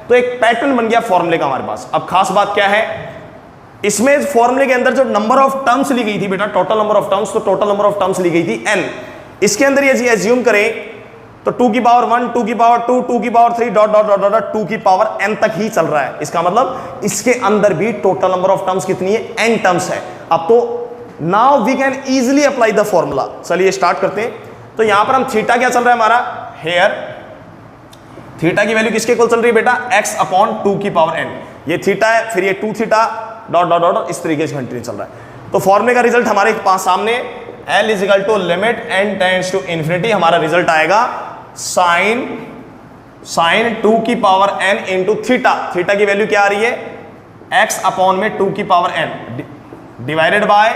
Speaker 1: तो एक पैटर्न बन गया फॉर्मूले का हमारे पास। अब खास बात क्या है, इसमें फॉर्मूले के अंदर जो नंबर ऑफ टर्म्स ली गई थी बेटा, टोटल नंबर ऑफ टर्म्स, तो टोटल नंबर ऑफ टर्म्स ली गई थी n। इसके अंदर ये एज्यूम करें तो 2 की पावर 1, 2 की पावर 2, 2 की power 3 dot dot dot dot 2 की पावर n तक ही चल रहा है। इसका मतलब इसके अंदर भी टोटल नंबर ऑफ टर्म्स कितनी है, n टर्म्स है। अब तो now we can easily apply the formula. चलिए स्टार्ट करते हैं। तो यहां पर हम थीटा क्या चल रहा है हमारा, हेयर थीटा की वैल्यू किसके इक्वल चल रही है बेटा, x अपॉन 2 की पावर n। ये थीटा है, फिर ये 2 थीटा डॉट डॉट डॉट इस तरीके से कंटिन्यू चल रहा है। तो फॉर्मूले का रिजल्ट हमारे पास सामने L is equal to limit n tends to infinity. हमारा रिजल्ट आएगा साइन 2 की power n into theta. Theta की वैल्यू क्या आ रही है, x अपॉन में 2 की power n divided by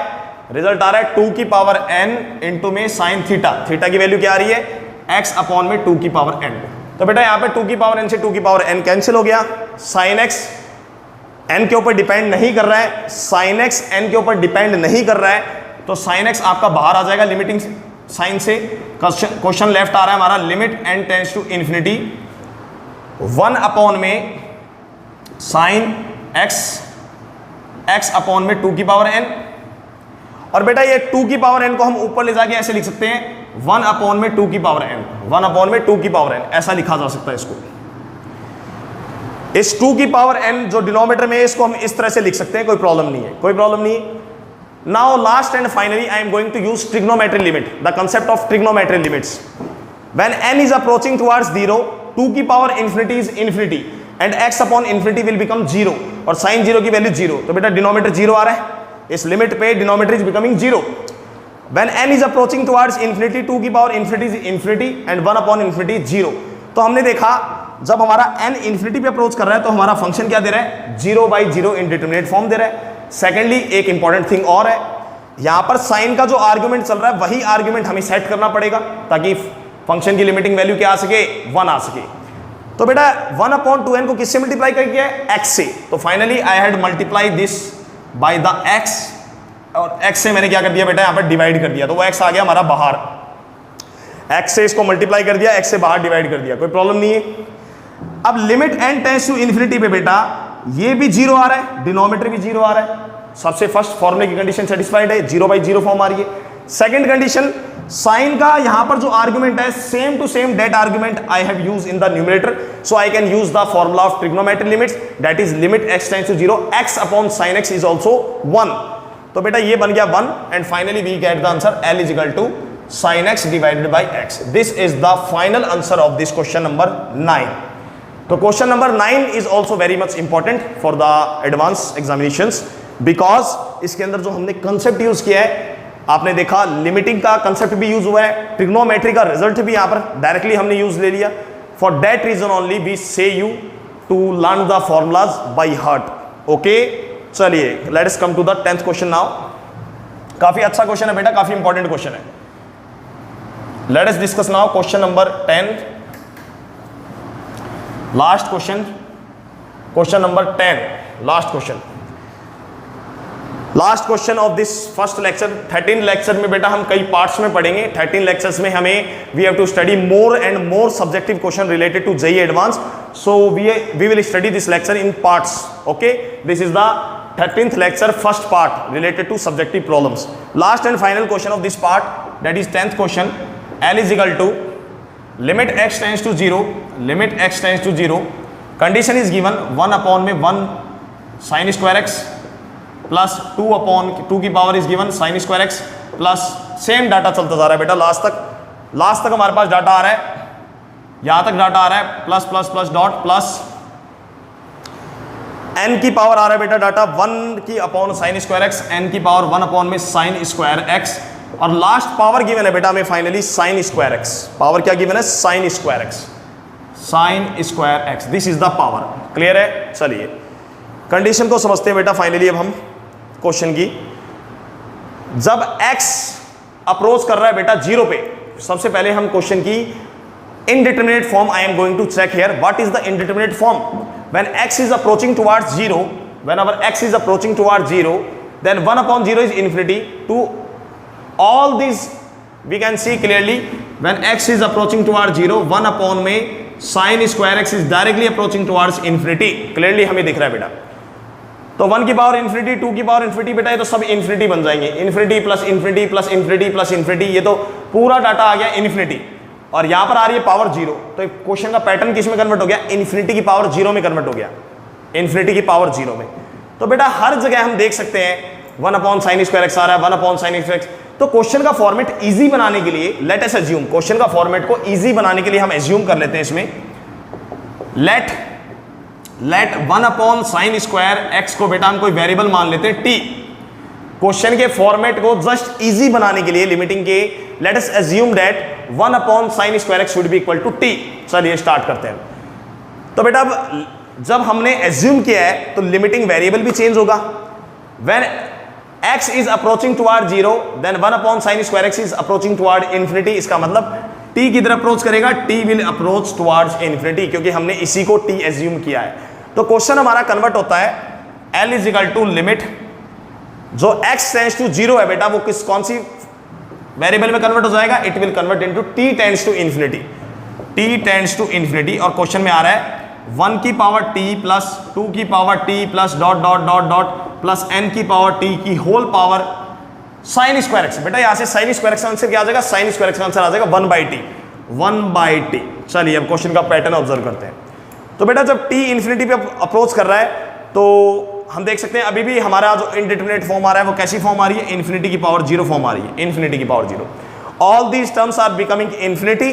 Speaker 1: result आ रहा है 2 की पावर n इंटू में साइन थीटा। थीटा की वैल्यू क्या आ रही है, x अपॉन में 2 की पावर n। तो बेटा यहाँ पे 2 की पावर n से 2 की पावर n कैंसिल हो गया। साइन x n के ऊपर डिपेंड नहीं कर रहा है, साइन x n के ऊपर डिपेंड नहीं कर रहा है, तो साइन x आपका बाहर आ जाएगा लिमिटिंग साइन से। क्वेश्चन लेफ्ट आ रहा है हमारा limit n tends to infinity 1 upon में साइन x अपॉन में 2 की पावर n, और बेटा ये 2 की पावर n को हम ऊपर ले जाके ऐसे लिख सकते हैं 1 अपॉन में 2 की पावर n, 1 अपॉन में 2 की पावर n, ऐसा लिखा जा सकता है इसको। इस 2 की पावर n जो डिनोमिनेटर में है इसको हम इस तरह से लिख सकते हैं, कोई प्रॉब्लम नहीं है, कोई प्रॉब्लम नहीं है। Now last and finally I am going to use trigonometry limit, the concept of trigonometry limits. When n is approaching towards 0, 2 की power infinity is infinity and x upon infinity will become 0, और sign 0 की value 0, तो बेटा denominator 0 आ रहा है, इस limit पे denominator is becoming 0। When n is approaching towards infinity, 2 की power infinity is infinity and 1 upon infinity 0। तो हमने देखा जब हमारा n इंफिनिटी पे अप्रोच कर रहा है तो हमारा फंक्शन क्या दे रहा है, 0/0 इंडिटरमिनेट फॉर्म दे रहा है। सेकेंडली एक इंपॉर्टेंट थिंग और है, यहां पर साइन का जो आर्गुमेंट चल रहा है वही आर्गुमेंट हमें सेट करना पड़ेगा ताकि फंक्शन की लिमिटिंग वैल्यू क्या आ सके, 1 आ सके। तो बेटा 1/2n को किससे मल्टीप्लाई कर किया है, x से, तो finally I had multiply this by the x, और x से मैंने क्या कर दिया बेटा यहां पर डिवाइड कर दिया, तो वो x आ गया हमारा बाहर, x से इसको मल्टीप्लाई कर दिया, x से बाहर डिवाइड कर दिया, कोई प्रॉब्लम नहीं है। अब limit n tends to infinity पे बेटा ये भी 0 आ रहा है, डिनोमिनेटर भी 0 आ रहा है, सबसे फर्स्ट फॉर्मूले की कंडीशन सेटिस्फाइड है, 0/0 फॉर्म आ रही है। सेकंड कंडीशन, साइन का यहां पर जो आर्गुमेंट है same to same that argument I have used in the numerator, so I can use the formula of trigonometry limits, that is limit x tends to 0, x upon sin x is also 1। तो बेटा ये बन गया 1 and finally we get the answer L is equal to sin x divided by x। This is the final answer of this question number 9। तो question number 9 is also very much important for the advance examinations, because इसके अंदर जो हमने concept use किया है, आपने देखा limiting का कंसेप्ट भी यूज हुआ है, ट्रिग्नोमेट्री का रिजल्ट भी यहां पर डायरेक्टली हमने यूज ले लिया। For that reason only we say you to learn the formulas by heart. Okay, चलिए let us come to the 10th question now. काफी अच्छा क्वेश्चन है बेटा, काफी इंपॉर्टेंट क्वेश्चन है। Let us discuss now question number 10, last question, question number 10, last question, last question of this first lecture. 13 lecture में बेटा हम कई पार्ट्स में पढ़ेंगे, 13 लेक्चर्स में हमें we have to study more and more subjective question related to JEE advance, so we will study this lecture in parts. Okay, this is the 13th lecture first part related to subjective problems. Last and final question of this part, that is 10th question. L is equal to limit x tends to 0, limit x tends to 0, condition is given 1 upon में 1 sine square x plus 2 upon 2 की power is given sine square x plus, same data चलता जा रहा है बेटा last तक हमारे पास data आ रहा है, यहां तक डाटा आ रहा है plus plus plus dot plus n की पावर आ रहा है बेटा डाटा 1 की upon sine square x, n की पावर 1 अपॉन में साइन स्क्वायर x, और लास्ट पावर गिवन है बेटा हमें finally sine square x। Power क्या गिवन है, sine square x, sine square x, this is the power. Clear है, चलिए कंडीशन को समझते हैं बेटा फाइनली अब हम क्वेश्चन की। जब x अप्रोच कर रहा है बेटा 0 पे, सबसे पहले हम क्वेश्चन की indeterminate form I am going to check here. What is the indeterminate form? When x is approaching towards 0, whenever x is approaching towards 0, then 1 upon 0 is infinity. To all these we can see clearly, when x is approaching towards 0, 1 upon में sin square x is directly approaching towards infinity. Clearly हमें दिख रहा है बेटा। तो 1 की power infinity, 2 की power infinity बेटा, ये तो सब इंफिनिटी बन जाएंगे, infinity plus infinity plus infinity plus infinity, ये तो पूरा डाटा आ गया इंफिनिटी, और यहां पर आ रही है पावर 0। तो क्वेश्चन का पैटर्न किस में कन्वर्ट हो गया, इंफिनिटी की पावर 0 में कन्वर्ट हो गया, इंफिनिटी की पावर 0 में। तो बेटा हर जगह हम देख सकते हैं 1 अपॉन साइन स्क्वायर एक्स आ रहा है, 1 अपॉन साइन स्क्वायर एक्स। तो क्वेश्चन का फॉर्मेट इजी बनाने के लिए लेट अस अज्यूम, क्वेश्चन का फॉर्मेट को इजी बनाने के लिए हम अज्यूम कर लेते हैं इसमें, let 1 upon sine square x को बेटा हम कोई वेरिएबल मान लेते हैं t। क्वेश्चन के फॉर्मेट को जस्ट इजी बनाने के लिए लिमिटिंग के, let us assume that 1 upon sine square x should be equal to t। चलिए स्टार्ट करते हैं। तो बेटा अब जब हमने अज्यूम किया है तो लिमिटिंग वेरिएबल भी चेंज होगा। When x is approaching toward 0, then 1 upon sine square x is approaching toward infinity. इसका मतलब t किधर अप्रोच करेगा, t will approach towards infinity, क्योंकि हमने इसी को t अज्यूम किया है। तो क्वेश्चन हमारा कन्वर्ट होता है L is equal to limit, जो x टेंड्स टू 0 है बेटा वो कौन सी वेरिएबल में कन्वर्ट हो जाएगा, it will convert into t tends to infinity, t tends to infinity. और क्वेश्चन में आ रहा है 1 की पावर t प्लस 2 की power t plus dot dot dot dot plus n की पावर t की whole power sine square x. बेटा यहां से साइन स्क्वायर एक्स का आंसर क्या आ जाएगा, साइन स्क्वायर एक्स का आंसर आ जाएगा 1/t। चलिए अब क्वेश्चन का पैटर्न ऑब्जर्व करते हैं। तो बेटा जब t इंफिनिटी पे अप्रोच कर रहा है तो हम देख सकते हैं अभी भी हमारा जो इनडिटरमिनेट फॉर्म आ रहा है वो कैसी फॉर्म आ रही है, इन्फिनिटी की पावर 0 फॉर्म आ रही है, इन्फिनिटी की power 0। All these terms are becoming infinity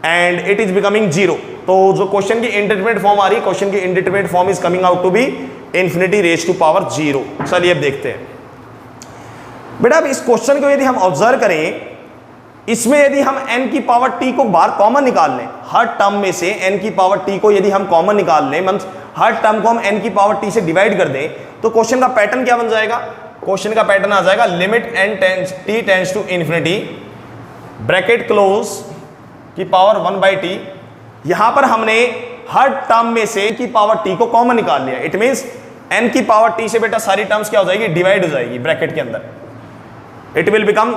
Speaker 1: and it is becoming 0। तो जो क्वेश्चन की इनडिटरमिनेट फॉर्म आ रही है, क्वेश्चन की indeterminate form is coming out to be infinity raise to power 0। चलिए अब देखते हैं बेटा। अब इस क्वेश्चन को यदि हम ऑब्जर्व करें, इसमें यदि हम n की पावर t को बाहर कॉमन निकाल लें, हर टर्म में से n की पावर t को यदि हम कॉमन निकाल लें, मींस हर टर्म को हम n की पावर t से डिवाइड कर दें, तो क्वेश्चन का पैटर्न क्या बन जाएगा, क्वेश्चन का पैटर्न आ जाएगा limit t tends to infinity bracket close की पावर 1/t। यहां पर हमने हर टर्म में से की पावर t को कॉमन निकाल लिया। इट मींस n की पावर t से बेटा सारी टर्म्स क्या हो जाएगी, डिवाइड हो जाएगी ब्रैकेट के अंदर। इट विल बिकम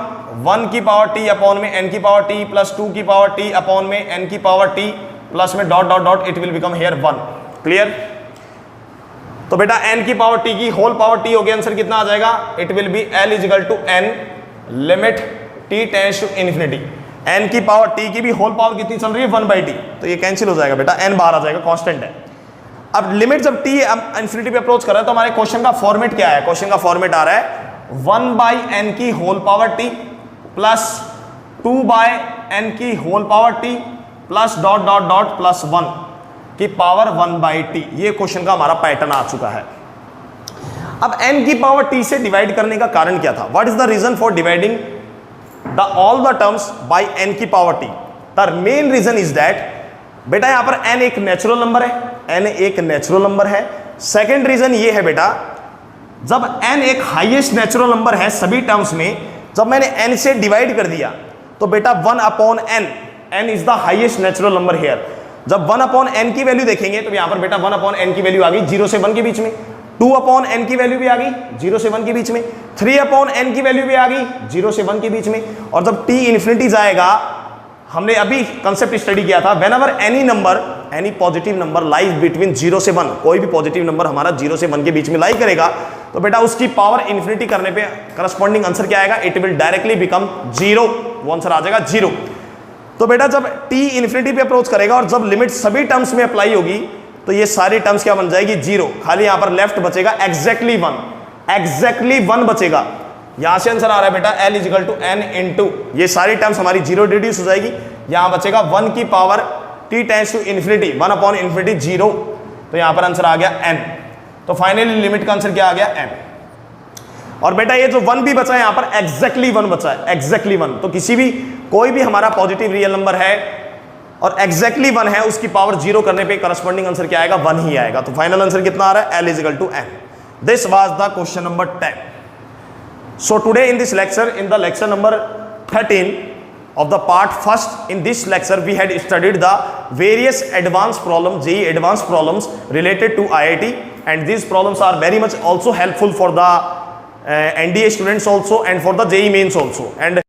Speaker 1: 1 की पावर t अपॉन में n की पावर t प्लस 2 की पावर t अपॉन में n की पावर t प्लस में dot dot dot, it will become here 1। Clear. तो बेटा n की पावर t की होल पावर t हो गया, आंसर कितना आ जाएगा, it will be l is equal to n limit t tends to infinity. n की पावर t की भी होल पावर कितनी चल रही है, 1/t, तो ये कैंसिल हो जाएगा बेटा, n बाहर आ जाएगा, कांस्टेंट है। अब लिमिट जब t इन्फिनिटी पे अप्रोच कर रहा है तो हमारे क्वेश्चन का फॉर्मेट क्या है, क्वेश्चन का फॉर्मेट आ रहा है 1/n की whole power t plus 2/n की whole power t plus dot dot dot plus 1 की पावर 1/t। ये क्वेश्चन का हमारा पैटर्न आ चुका है। अब n की पावर t से डिवाइड करने का कारण क्या था, what is the reason for dividing the all the terms by n की power t। The main reason is that बेटा यहां पर n एक नेचुरल नंबर है, n एक नेचुरल नंबर है। सेकेंड रीजन ये है बेटा, जब n एक हाईएस्ट नेचुरल नंबर है सभी टर्म्स में, जब मैंने n से डिवाइड कर दिया तो बेटा 1/n, n is the highest natural number here. जब 1/n की वैल्यू देखेंगे तो यहां पर बेटा 1/n की वैल्यू आ गई 0 से 1 के बीच में, 2/n की वैल्यू भी आ गई 0 से 1 के बीच में, 3/n की वैल्यू भी आ गई 0 से 1 के बीच में। और जब t इन्फिनिटी जाएगा, हमने अभी कंसेप्ट स्टडी किया था, whenever any number, any positive number lies between 0 से 1, कोई भी पॉजिटिव नंबर हमारा 0 से 1 के बीच में लाई करेगा तो बेटा उसकी पावर इन्फिनिटी करने पे करस्पॉन्डिंग आंसर क्या आएगा, इट विल डायरेक्टली बिकम 0, वो आंसर आ जाएगा 0। तो बेटा जब t इन्फिनिटी पे अप्रोच करेगा और जब लिमिट सभी टर्म्स में अप्लाई होगी तो ये सारी टर्म्स क्या बन जाएगी, 0। खाली यहां पर लेफ्ट बचेगा एग्जैक्टली 1, एग्जैक्टली 1 बचेगा। यहां से आंसर आ रहा है बेटा l is equal to n into, ये सारी टर्म्स हमारी 0 रिड्यूस हो जाएगी, यहां बचेगा 1 की power t tends to infinity infinity 0, तो यहां पर आंसर आ गया n। तो फाइनली लिमिट का आंसर क्या आ गया, n। और बेटा ये जो 1 भी बचा है यहां पर एग्जैक्टली 1 बचा है, एग्जैक्टली 1। तो किसी भी कोई भी हमारा पॉजिटिव रियल नंबर है और एग्जैक्टली 1 है, उसकी पावर 0 करने पे करस्पॉन्डिंग आंसर क्या आएगा, 1 ही आएगा। तो फाइनल आंसर कितना आ रहा है, l is equal to n। This was the question number 10। So today in this lecture, in the lecture number 13 of the part first, in this lecture we had studied the various advanced problems, JEE advanced problems related to IIT, and these problems are very much also helpful for the NDA students also and for the JEE mains also, and